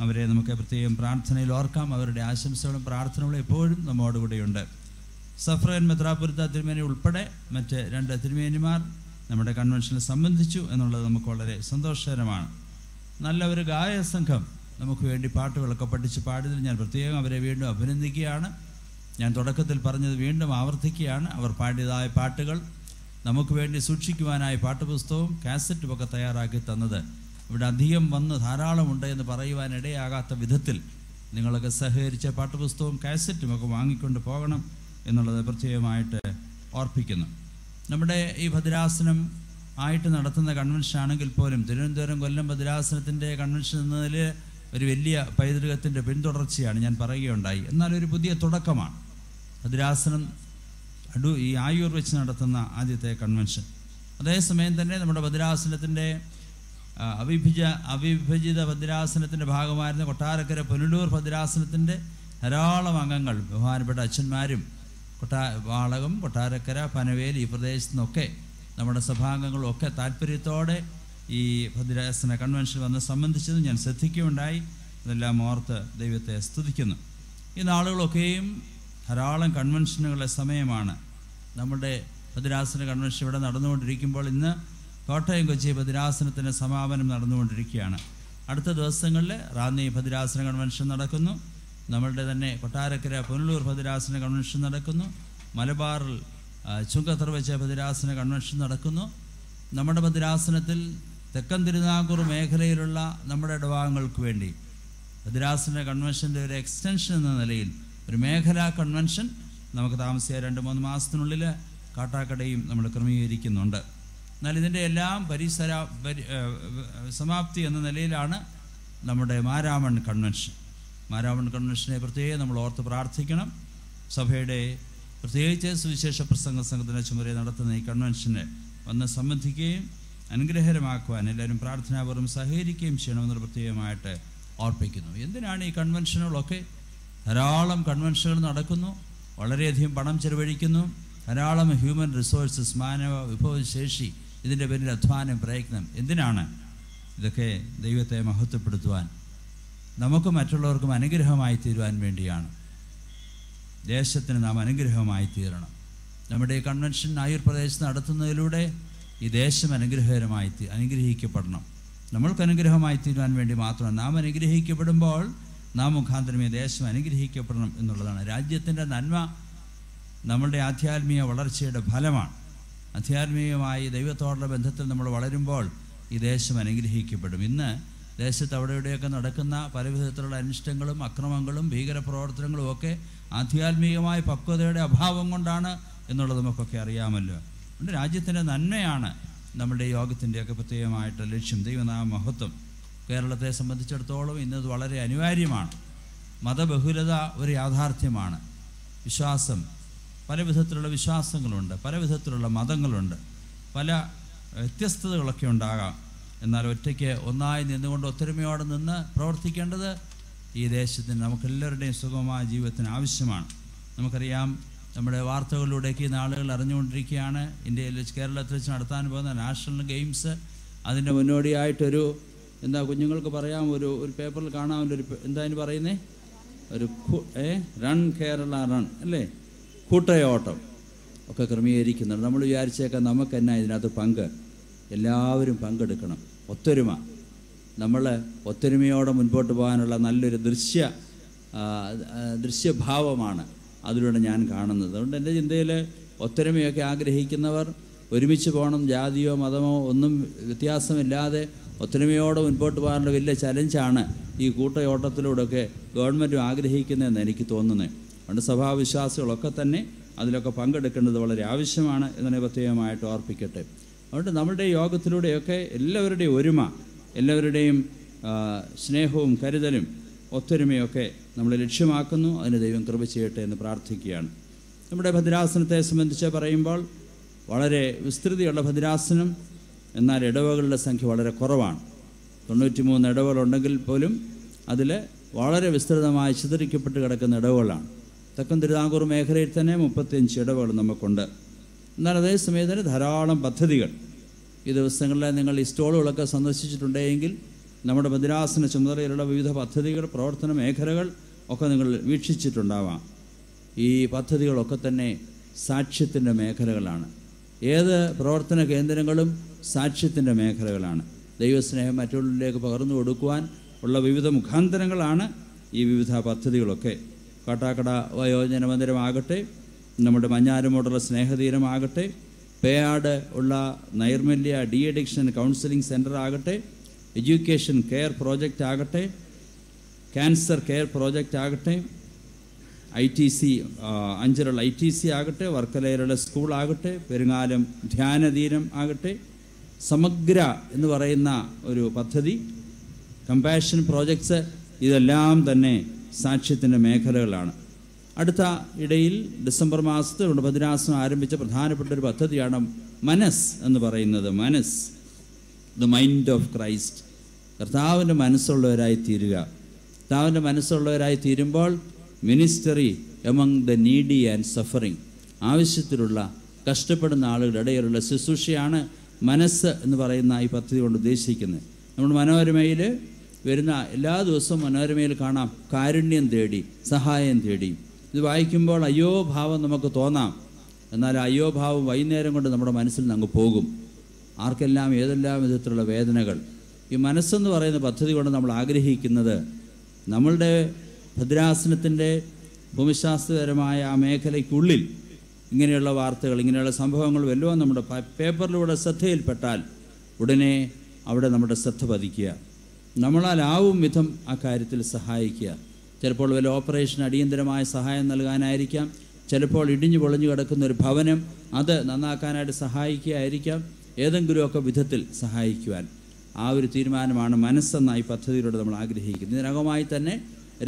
അവരെ നമുക്ക് പ്രത്യേകം പ്രാർത്ഥനയിൽ ഓർക്കാം. അവരുടെ ആശംസകളും പ്രാർത്ഥനകളും എപ്പോഴും നമ്മോടുകൂടെയുണ്ട്. സഫ്രൻ മെത്രാപ്പൊലീത്ത തിരുമേനി ഉൾപ്പെടെ മറ്റ് 2 തിരുമേനിമാർ നമ്മുടെ കൺവെൻഷനിൽ സംബന്ധിച്ചു എന്നുള്ളത് നമുക്ക് വളരെ സന്തോഷകരമാണ്. നല്ല ഒരു ഗായക സംഘം നമുക്ക് വേണ്ടി പാട്ടുകളൊക്കെ പഠിച്ച് പാടിയതിൽ ഞാൻ പ്രത്യേകം അവരെ വീണ്ടും അഭിനന്ദിക്കുകയാണ്. ഞാൻ തുടക്കത്തിൽ പറഞ്ഞത് വീണ്ടും ആവർത്തിക്കുകയാണ്. അവർ പാടിയതായ പാട്ടുകൾ നമുക്ക് വേണ്ടി സൂക്ഷിക്കുവാനായി പാട്ടുപുസ്തകവും കാസറ്റുമൊക്കെ തയ്യാറാക്കി തന്നത് ഇവിടെ അധികം വന്ന് ധാരാളമുണ്ട് എന്ന് പറയുവാൻ ഇടയാകാത്ത വിധത്തിൽ നിങ്ങളൊക്കെ സഹകരിച്ച പാഠപുസ്തകവും കാസറ്റും ഒക്കെ വാങ്ങിക്കൊണ്ട് പോകണം എന്നുള്ളത് പ്രത്യേകമായിട്ട് ഓർപ്പിക്കുന്നു. നമ്മുടെ ഈ ഭദ്രാസനം ആയിട്ട് നടത്തുന്ന കൺവെൻഷൻ ആണെങ്കിൽ പോലും തിരുവനന്തപുരം കൊല്ലം ഭദ്രാസനത്തിൻ്റെ കൺവെൻഷൻ എന്നതിൽ ഒരു വലിയ പൈതൃകത്തിൻ്റെ പിന്തുടർച്ചയാണ് ഞാൻ പറയുകയുണ്ടായി. എന്നാൽ ഒരു പുതിയ തുടക്കമാണ് ഭദ്രാസനം ഈ ആയൂർ വെച്ച് നടത്തുന്ന ആദ്യത്തെ കൺവെൻഷൻ. അതേസമയം തന്നെ നമ്മുടെ ഭദ്രാസനത്തിൻ്റെ അവിഭജിത ഭദ്രാസനത്തിൻ്റെ ഭാഗമായിരുന്ന കൊട്ടാരക്കര പുനലൂർ ഭദ്രാസനത്തിൻ്റെ ധാരാളം അംഗങ്ങൾ, ബഹുമാനപ്പെട്ട അച്ഛന്മാരും വാളകം, കൊട്ടാരക്കര, പനവേൽ ഈ പ്രദേശത്തു നിന്നൊക്കെ നമ്മുടെ സഭാംഗങ്ങളും ഒക്കെ താല്പര്യത്തോടെ ഈ ഭദ്രാസന കൺവെൻഷൻ വന്ന് സംബന്ധിച്ചത് ഞാൻ ശ്രദ്ധിക്കുകയുണ്ടായി. അതെല്ലാം ഓർത്ത് ദൈവത്തെ സ്തുതിക്കുന്നു. ഈ നാളുകളൊക്കെയും ധാരാളം കൺവെൻഷനുകളുടെ സമയമാണ്. നമ്മുടെ ഭദ്രാസന കൺവെൻഷൻ ഇവിടെ നടന്നുകൊണ്ടിരിക്കുമ്പോൾ ഇന്ന് കോട്ടയം കൊച്ചി ഭദ്രാസനത്തിൻ്റെ സമാപനം നടന്നുകൊണ്ടിരിക്കുകയാണ്. അടുത്ത ദിവസങ്ങളിൽ റാന്നി ഭദ്രാസന കൺവെൻഷൻ നടക്കുന്നു. നമ്മളുടെ തന്നെ കൊട്ടാരക്കര പുനലൂർ ഭദ്രാസന കൺവെൻഷൻ നടക്കുന്നു. മലബാറിൽ ചുങ്കത്തറ വെച്ച ഭദ്രാസന കൺവെൻഷൻ നടക്കുന്നു. നമ്മുടെ ഭദ്രാസനത്തിൽ തെക്കൻ തിരുവിതാംകൂർ മേഖലയിലുള്ള നമ്മുടെ ഇടഭാഗങ്ങൾക്ക് വേണ്ടി ഭദ്രാസന കൺവെൻഷൻ്റെ ഒരു എക്സ്റ്റൻഷൻ എന്ന നിലയിൽ ഒരു മേഖലാ കൺവെൻഷൻ നമുക്ക് താമസിയായ 2-3 മാസത്തിനുള്ളിൽ കാട്ടാക്കടയും നമ്മൾ ക്രമീകരിക്കുന്നുണ്ട്. എന്നാൽ ഇതിൻ്റെ എല്ലാം സമാപ്തി എന്ന നിലയിലാണ് നമ്മുടെ മാരാമൺ കൺവെൻഷൻ. മാരാമൺ കൺവെൻഷനെ പ്രത്യേകം നമ്മൾ ഓർത്ത് പ്രാർത്ഥിക്കണം. സഭയുടെ പ്രത്യേകിച്ച് സുവിശേഷ പ്രസംഗ സംഘത്തിൻ്റെ ചുമതല നടത്തുന്ന ഈ കൺവെൻഷനെ വന്ന് സംബന്ധിക്കുകയും അനുഗ്രഹകരമാക്കുവാൻ എല്ലാവരും പ്രാർത്ഥനാപൂർവ്വം സഹകരിക്കുകയും ചെയ്യണമെന്ന് പ്രത്യേകമായിട്ട് ഓർപ്പിക്കുന്നു. എന്തിനാണ് ഈ കൺവെൻഷനുകളൊക്കെ? ധാരാളം കൺവെൻഷനുകൾ നടക്കുന്നു, വളരെയധികം പണം ചെലവഴിക്കുന്നു, ധാരാളം ഹ്യൂമൻ റിസോഴ്സസ്, മാനവ വിഭവശേഷി, ഇതിൻ്റെ പേരിൽ അധ്വാനം, പ്രയത്നം. എന്തിനാണ്? ഇതൊക്കെ ദൈവത്തെ മഹത്വപ്പെടുത്തുവാൻ, നമുക്ക് മറ്റുള്ളവർക്കും അനുഗ്രഹമായി തീരുവാൻ വേണ്ടിയാണ്. ദേശത്തിന് നാം അനുഗ്രഹമായി തീരണം. നമ്മുടെ ഈ കൺവെൻഷൻ ആയൂർ പ്രദേശത്ത് നടത്തുന്നതിലൂടെ ഈ ദേശം അനുഗ്രഹിക്കപ്പെടണം. നമ്മൾക്ക് അനുഗ്രഹമായി തീരുവാൻ വേണ്ടി മാത്രമാണ്. നാം അനുഗ്രഹിക്കപ്പെടുമ്പോൾ നാം മുഖാന്തരം ഈ ദേശം അനുഗ്രഹിക്കപ്പെടണം എന്നുള്ളതാണ്. രാജ്യത്തിൻ്റെ നന്മ നമ്മളുടെ ആധ്യാത്മിക വളർച്ചയുടെ ഫലമാണ്. ആധ്യാത്മികമായി ദൈവത്തോടുള്ള ബന്ധത്തിൽ നമ്മൾ വളരുമ്പോൾ ഈ ദേശം അനുഗ്രഹിക്കപ്പെടും. ഇന്ന് ദേശത്ത് അവിടെ ഇവിടെയൊക്കെ നടക്കുന്ന പല വിധത്തിലുള്ള അനിഷ്ടങ്ങളും അക്രമങ്ങളും ഭീകരപ്രവർത്തനങ്ങളും ഒക്കെ ആധ്യാത്മികമായ പക്വതയുടെ അഭാവം കൊണ്ടാണ് എന്നുള്ളത് നമുക്കൊക്കെ അറിയാമല്ലോ. അതുകൊണ്ട് രാജ്യത്തിൻ്റെ നന്മയാണ് നമ്മുടെ യോഗത്തിൻ്റെയൊക്കെ പ്രത്യേകമായിട്ട് ലക്ഷ്യം. ദൈവനാമ മഹത്വം. കേരളത്തെ സംബന്ധിച്ചിടത്തോളം ഇന്നത് വളരെ അനിവാര്യമാണ്. മതബഹുലത ഒരു യാഥാർത്ഥ്യമാണ്. വിശ്വാസം, പല വിധത്തിലുള്ള വിശ്വാസങ്ങളുണ്ട്, പല വിധത്തിലുള്ള മതങ്ങളുണ്ട്, പല വ്യത്യസ്തതകളൊക്കെ ഉണ്ടാകാം. എന്നാൽ ഒറ്റയ്ക്ക് ഒന്നായി നിന്നുകൊണ്ട് ഒത്തൊരുമയോടെ നിന്ന് പ്രവർത്തിക്കേണ്ടത് ഈ ദേശത്തിന് നമുക്കെല്ലാവരുടെയും സുഗമമായ ജീവിതത്തിന് ആവശ്യമാണ്. നമുക്കറിയാം, നമ്മുടെ വാർത്തകളിലൂടെയൊക്കെ ഈ നാളുകൾ അറിഞ്ഞുകൊണ്ടിരിക്കുകയാണ്. ഇന്ത്യയിൽ കേരളത്തിൽ വെച്ച് നടത്താൻ പോകുന്ന നാഷണൽ ഗെയിംസ്, അതിൻ്റെ മുന്നോടിയായിട്ടൊരു കുഞ്ഞുങ്ങൾക്ക് പറയാം, ഒരു പേപ്പറിൽ കാണാമല്ലോ, അതിന് പറയുന്നേ, ഒരു റൺ കേരള റൺ അല്ലേ, കൂട്ടയോട്ടം ഒക്കെ ക്രമീകരിക്കുന്നുണ്ട്. നമ്മൾ വിചാരിച്ചേക്കാം നമുക്ക് എന്നാ ഇതിനകത്ത് പങ്ക്, എല്ലാവരും പങ്കെടുക്കണം. ഒത്തൊരുമ, നമ്മൾ ഒത്തൊരുമയോടെ മുൻപോട്ട് പോകാനുള്ള നല്ലൊരു ദൃശ്യഭാവമാണ് അതിലൂടെ ഞാൻ കാണുന്നത്. അതുകൊണ്ട് എൻ്റെ ചിന്തയിൽ ഒത്തൊരുമയൊക്കെ ആഗ്രഹിക്കുന്നവർ ഒരുമിച്ച് പോകണം. ജാതിയോ മതമോ ഒന്നും വ്യത്യാസമില്ലാതെ ഒത്തൊരുമയോടെ മുൻപോട്ട് പോകാനുള്ള വലിയ ചലഞ്ചാണ് ഈ കൂട്ടയോട്ടത്തിലൂടെയൊക്കെ ഗവൺമെൻറ്റും ആഗ്രഹിക്കുന്നതെന്ന് എനിക്ക് തോന്നുന്നത്. അതുകൊണ്ട് സഭാവിശ്വാസികളൊക്കെ തന്നെ അതിലൊക്കെ പങ്കെടുക്കേണ്ടത് വളരെ ആവശ്യമാണ് എന്നതിനെ പ്രത്യേകമായിട്ട് ഓർപ്പിക്കട്ടെ. അതുകൊണ്ട് നമ്മുടെ യോഗത്തിലൂടെയൊക്കെ എല്ലാവരുടെയും ഒരുമ, എല്ലാവരുടെയും സ്നേഹവും കരുതലും ഒത്തൊരുമയൊക്കെ നമ്മൾ ലക്ഷ്യമാക്കുന്നു. അതിന് ദൈവം കൃപ ചെയ്യട്ടെ എന്ന് പ്രാർത്ഥിക്കുകയാണ്. നമ്മുടെ ഭദ്രാസനത്തെ സംബന്ധിച്ച് പറയുമ്പോൾ വളരെ വിസ്തൃതിയുള്ള ഭദ്രാസനം, എന്നാൽ ഇടവകളുടെ സംഖ്യ വളരെ കുറവാണ്. 93 ഇടവകളുണ്ടെങ്കിൽ പോലും അതിൽ വളരെ വിസ്തൃതമായി ചിതറിക്കപ്പെട്ട് കിടക്കുന്ന ഇടവകളാണ്. തെക്കൻ തിരുവിതാംകൂർ മേഖലയിൽ തന്നെ 35 ഇടവകൾ നമുക്കുണ്ട്. എന്നാൽ അതേസമയത്ത് ധാരാളം പദ്ധതികൾ, ഈ ദിവസങ്ങളിൽ നിങ്ങൾ ഈ സ്റ്റോളുകളൊക്കെ സന്ദർശിച്ചിട്ടുണ്ടെങ്കിൽ നമ്മുടെ ഭദ്രാസന ചുമതലയിലുള്ള വിവിധ പദ്ധതികൾ, പ്രവർത്തന മേഖലകൾ ഒക്കെ നിങ്ങൾ വീക്ഷിച്ചിട്ടുണ്ടാവാം. ഈ പദ്ധതികളൊക്കെ തന്നെ സാക്ഷ്യത്തിൻ്റെ മേഖലകളാണ്. ഏത് പ്രവർത്തന കേന്ദ്രങ്ങളും സാക്ഷ്യത്തിൻ്റെ മേഖലകളാണ്. ദൈവസ്നേഹം മറ്റുള്ളവരിലേക്ക് പകർന്നു കൊടുക്കുവാൻ ഉള്ള വിവിധ മുഖാന്തരങ്ങളാണ് ഈ വിവിധ പദ്ധതികളൊക്കെ. കാട്ടാക്കട വയോജന മന്ദിരമാകട്ടെ, നമ്മുടെ മഞ്ഞാരമോടുള്ള സ്നേഹതീരമാകട്ടെ, പേയാട് ഉള്ള നൈർമല്യ ഡി അഡിക്ഷൻ കൗൺസിലിംഗ് സെൻ്റർ ആകട്ടെ, എഡ്യൂക്കേഷൻ കെയർ പ്രോജക്റ്റ് ആകട്ടെ, ക്യാൻസർ കെയർ പ്രോജക്റ്റ് ആകട്ടെ, ITC അഞ്ചലുള്ള ITC ആകട്ടെ, വർക്കലയിലുള്ള സ്കൂളാകട്ടെ, പെരുങ്ങാലം ധ്യാനതീരം ആകട്ടെ, സമഗ്ര എന്ന് പറയുന്ന ഒരു പദ്ധതി, കമ്പാഷൻ പ്രോജക്ട്സ്, ഇതെല്ലാം തന്നെ സാക്ഷ്യത്തിൻ്റെ മേഖലകളാണ്. അടുത്ത ഇടയിൽ ഡിസംബർ മാസത്തിൽ നമ്മുടെ ഭദ്രാസനം ആരംഭിച്ച പ്രധാനപ്പെട്ട ഒരു പദ്ധതിയാണ് മനസ് എന്ന് പറയുന്നത്. മനസ്, ദ മൈൻഡ് ഓഫ് ക്രൈസ്റ്റ്. കർത്താവിൻ്റെ മനസ്സുള്ളവരായി തീരുക. കർത്താവിൻ്റെ മനസ്സുള്ളവരായി തീരുമ്പോൾ ministry among the needy and suffering, ആവശ്യത്തിലുള്ള കഷ്ടപ്പെടുന്ന ആളുകളുടെ ഇടയിലുള്ള ശുശ്രൂഷയാണ് മനസ്സ് എന്ന് പറയുന്ന ഈ പദ്ധതി കൊണ്ട് ഉദ്ദേശിക്കുന്നത്. നമ്മൾ മനോരമയിൽ വരുന്ന എല്ലാ ദിവസവും മനോരമയിൽ കാണാം കാരുണ്യം തേടി, സഹായം തേടി. ഇത് വായിക്കുമ്പോൾ അയ്യോ ഭാവം നമുക്ക് തോന്നാം. എന്നാൽ അയ്യോ ഭാവം വൈകുന്നേരം കൊണ്ട് നമ്മുടെ മനസ്സിൽ നിന്ന് അങ്ങ് പോകും. ആർക്കെല്ലാം ഏതെല്ലാം വിധത്തിലുള്ള വേദനകൾ. ഈ മനസ്സെന്ന് പറയുന്ന പദ്ധതി കൊണ്ട് നമ്മൾ ആഗ്രഹിക്കുന്നത് നമ്മളുടെ ഭദ്രാസനത്തിൻ്റെ ഭൂമിശാസ്ത്രപരമായ ആ മേഖലയ്ക്കുള്ളിൽ ഇങ്ങനെയുള്ള വാർത്തകൾ, ഇങ്ങനെയുള്ള സംഭവങ്ങൾ വല്ലതും നമ്മുടെ പേപ്പറിലൂടെ ശ്രദ്ധയിൽപ്പെട്ടാൽ ഉടനെ അവിടെ നമ്മുടെ ശ്രദ്ധ പതിക്കുക, നമ്മളാലാവും വിധം ആ കാര്യത്തിൽ സഹായിക്കുക. ചിലപ്പോൾ വല്ല ഓപ്പറേഷൻ അടിയന്തരമായ സഹായം നൽകാനായിരിക്കാം, ചിലപ്പോൾ ഇടിഞ്ഞു പൊളിഞ്ഞു കിടക്കുന്ന ഒരു ഭവനം അത് നന്നാക്കാനായിട്ട് സഹായിക്കുകയായിരിക്കാം, ഏതെങ്കിലുമൊക്കെ വിധത്തിൽ സഹായിക്കുവാൻ. ആ ഒരു തീരുമാനമാണ് മനസ്സെന്ന ഈ പദ്ധതിയിലൂടെ നമ്മൾ ആഗ്രഹിക്കുന്നത്. ഇതിനകമായി തന്നെ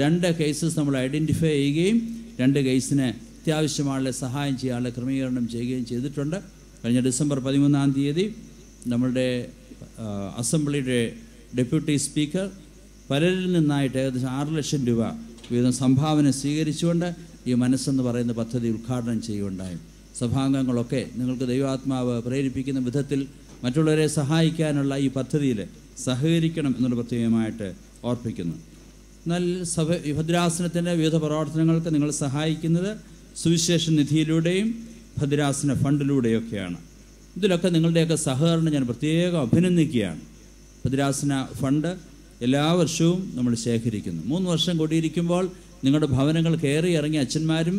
2 കേസസ് നമ്മൾ ഐഡൻറ്റിഫൈ ചെയ്യുകയും 2 കേസിന് അത്യാവശ്യമായുള്ള സഹായം ചെയ്യാനുള്ള ക്രമീകരണം ചെയ്യുകയും ചെയ്തിട്ടുണ്ട്. കഴിഞ്ഞ ഡിസംബർ 13-ാം തീയതി നമ്മളുടെ അസംബ്ലിയുടെ ഡെപ്യൂട്ടി സ്പീക്കർ പലരിൽ നിന്നായിട്ട് ഏകദേശം 6 ലക്ഷം രൂപ വീതം സംഭാവന സ്വീകരിച്ചുകൊണ്ട് ഈ മനസ്സെന്ന് പറയുന്ന പദ്ധതി ഉദ്ഘാടനം ചെയ്യുകയുണ്ടായി. സഭാംഗങ്ങളൊക്കെ നിങ്ങൾക്ക് ദൈവാത്മാവ് പ്രേരിപ്പിക്കുന്ന വിധത്തിൽ മറ്റുള്ളവരെ സഹായിക്കാനുള്ള ഈ പദ്ധതിയിൽ സഹകരിക്കണം എന്നുള്ള പ്രത്യേകമായിട്ട് ഓർപ്പിക്കുന്നു. എന്നാൽ ഈ ഭദ്രാസനത്തിൻ്റെ വിവിധ പ്രവർത്തനങ്ങൾക്ക് നിങ്ങൾ സഹായിക്കുന്നത് സുവിശേഷ നിധിയിലൂടെയും ഭദ്രാസന ഫണ്ടിലൂടെയൊക്കെയാണ്. ഇതിലൊക്കെ നിങ്ങളുടെയൊക്കെ സഹകരണം ഞാൻ പ്രത്യേകം അഭിനന്ദിക്കുകയാണ്. ഭദ്രാസന ഫണ്ട് എല്ലാ വർഷവും നമ്മൾ ശേഖരിക്കുന്നു. 3 വർഷം കൂടിയിരിക്കുമ്പോൾ നിങ്ങളുടെ ഭവനങ്ങൾ കയറി ഇറങ്ങിയ അച്ഛന്മാരും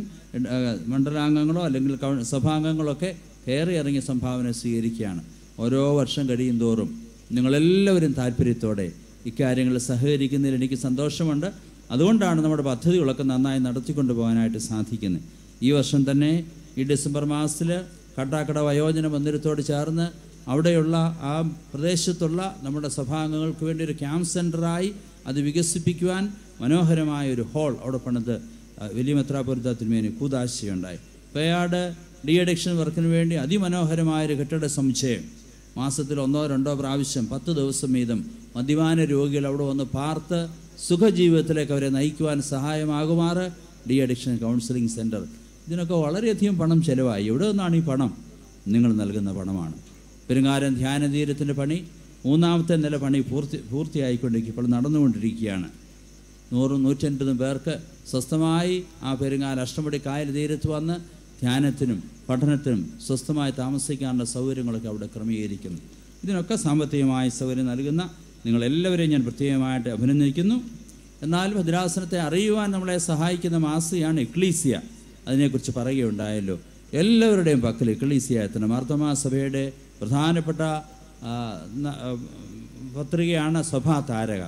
മണ്ഡലാംഗങ്ങളോ അല്ലെങ്കിൽ സഭാംഗങ്ങളൊക്കെ കയറി ഇറങ്ങിയ സംഭാവന സ്വീകരിക്കുകയാണ്. ഓരോ വർഷം കഴിയും തോറും നിങ്ങളെല്ലാവരും താല്പര്യത്തോടെ ഇക്കാര്യങ്ങളിൽ സഹകരിക്കുന്നതിൽ എനിക്ക് സന്തോഷമുണ്ട്. അതുകൊണ്ടാണ് നമ്മുടെ പദ്ധതികളൊക്കെ നന്നായി നടത്തിക്കൊണ്ടു പോകാനായിട്ട് സാധിക്കുന്നത്. ഈ വർഷം തന്നെ ഈ ഡിസംബർ മാസത്തിൽ കട്ടാക്കട വയോജന മന്ദിരത്തോട് ചേർന്ന് അവിടെയുള്ള ആ പ്രദേശത്തുള്ള നമ്മുടെ സഭാംഗങ്ങൾക്ക് വേണ്ടി ഒരു ക്യാമ്പ് സെൻ്ററായി അത് വികസിപ്പിക്കുവാൻ മനോഹരമായ ഒരു ഹാൾ അവിടെ പണിത് വലിയ മെത്രാപ്പൊലീത്ത തിരുമേനി കൂദാശയുണ്ടായി. പേയാട് ഡി അഡിക്ഷൻ വർക്കിന് വേണ്ടി അതിമനോഹരമായൊരു കെട്ടിട സമുച്ചയം മാസത്തിൽ 1-2 പ്രാവശ്യം 10 ദിവസം വീതം മദ്യപാന രോഗികൾ അവിടെ വന്ന് പാർത്ത് സുഖജീവിതത്തിലേക്ക് അവരെ നയിക്കുവാൻ സഹായമാകുമാറ് ഡി അഡിക്ഷൻ കൗൺസിലിംഗ് സെൻറ്റർ. ഇതിനൊക്കെ വളരെയധികം പണം ചിലവായി. എവിടെ നിന്നാണ് ഈ പണം? നിങ്ങൾ നൽകുന്ന പണമാണ്. പെരുങ്ങാലം ധ്യാനതീരത്തിൻ്റെ പണി 3ാമത്തെ നില പണി പൂർത്തിയായിക്കൊണ്ടിരിക്കും, ഇപ്പോൾ നടന്നുകൊണ്ടിരിക്കുകയാണ്. 100-150 പേർക്ക് സ്വസ്ഥമായി ആ പെരുങ്ങാലം അഷ്ടമുടി കായൽ തീരത്ത് വന്ന് ധ്യാനത്തിനും പഠനത്തിനും സ്വസ്ഥമായി താമസിക്കാനുള്ള സൗകര്യങ്ങളൊക്കെ അവിടെ ക്രമീകരിക്കുന്നു. ഇതിനൊക്കെ സാമ്പത്തികമായ സൗകര്യം നൽകുന്ന നിങ്ങളെല്ലാവരെയും ഞാൻ പ്രത്യേകമായിട്ട് അഭിനന്ദിക്കുന്നു. എന്നാൽ ഭദ്രാസനത്തെ അറിയുവാൻ നമ്മളെ സഹായിക്കുന്ന മാസികയാണ് എക്ലീസിയ. അതിനെക്കുറിച്ച് പറയുകയുണ്ടായല്ലോ. എല്ലാവരുടെയും പക്കൽ എക്ലീസിയ എത്തണം. മാർത്തോമാ സഭയുടെ പ്രധാനപ്പെട്ട പത്രികയാണ് സഭാ താരക.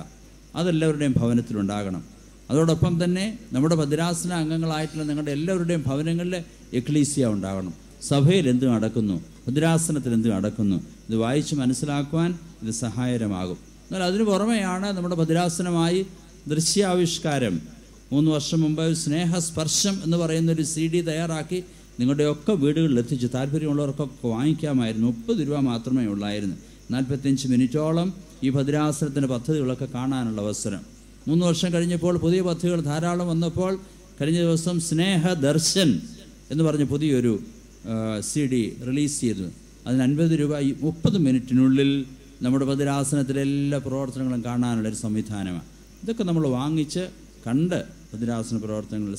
അതെല്ലാവരുടെയും ഭവനത്തിലുണ്ടാകണം. അതോടൊപ്പം തന്നെ നമ്മുടെ ഭദ്രാസന അംഗങ്ങളായിട്ടുള്ള നിങ്ങളുടെ എല്ലാവരുടെയും ഭവനങ്ങളിൽ എക്ലീസിയ ഉണ്ടാകണം. സഭയിൽ എന്ത് നടക്കുന്നു, ഭദ്രാസനത്തിൽ എന്ത് നടക്കുന്നു, ഇത് വായിച്ച് മനസ്സിലാക്കുവാൻ ഇത് സഹായകരമാകും. എന്നാൽ അതിനു പുറമെയാണ് നമ്മുടെ ഭദ്രാസനമായി ദൃശ്യാവിഷ്കാരം 3 വർഷം മുമ്പ് സ്നേഹസ്പർശം എന്ന് പറയുന്നൊരു CD തയ്യാറാക്കി നിങ്ങളുടെയൊക്കെ വീടുകളിൽ എത്തിച്ചു. താല്പര്യമുള്ളവർക്കൊക്കെ വാങ്ങിക്കാമായിരുന്നു. 30 രൂപ മാത്രമേ ഉള്ളായിരുന്നു. 45 മിനിറ്റോളം ഈ ഭദ്രാസനത്തിൻ്റെ പദ്ധതികളൊക്കെ കാണാനുള്ള അവസരം. 3 വർഷം കഴിഞ്ഞപ്പോൾ പുതിയ പദ്ധതികൾ ധാരാളം വന്നപ്പോൾ കഴിഞ്ഞ ദിവസം സ്നേഹദർശൻ എന്ന് പറഞ്ഞ് പുതിയൊരു CD റിലീസ് ചെയ്തു. അതിന് 50 രൂപ 30 മിനിറ്റിനുള്ളിൽ നമ്മുടെ ഭദ്രാസനത്തിലെ എല്ലാ പ്രവർത്തനങ്ങളും കാണാനുള്ളൊരു സംവിധാനമാണ്. ഇതൊക്കെ നമ്മൾ വാങ്ങിച്ച് കണ്ട് ഭദ്രാസന പ്രവർത്തനങ്ങളിൽ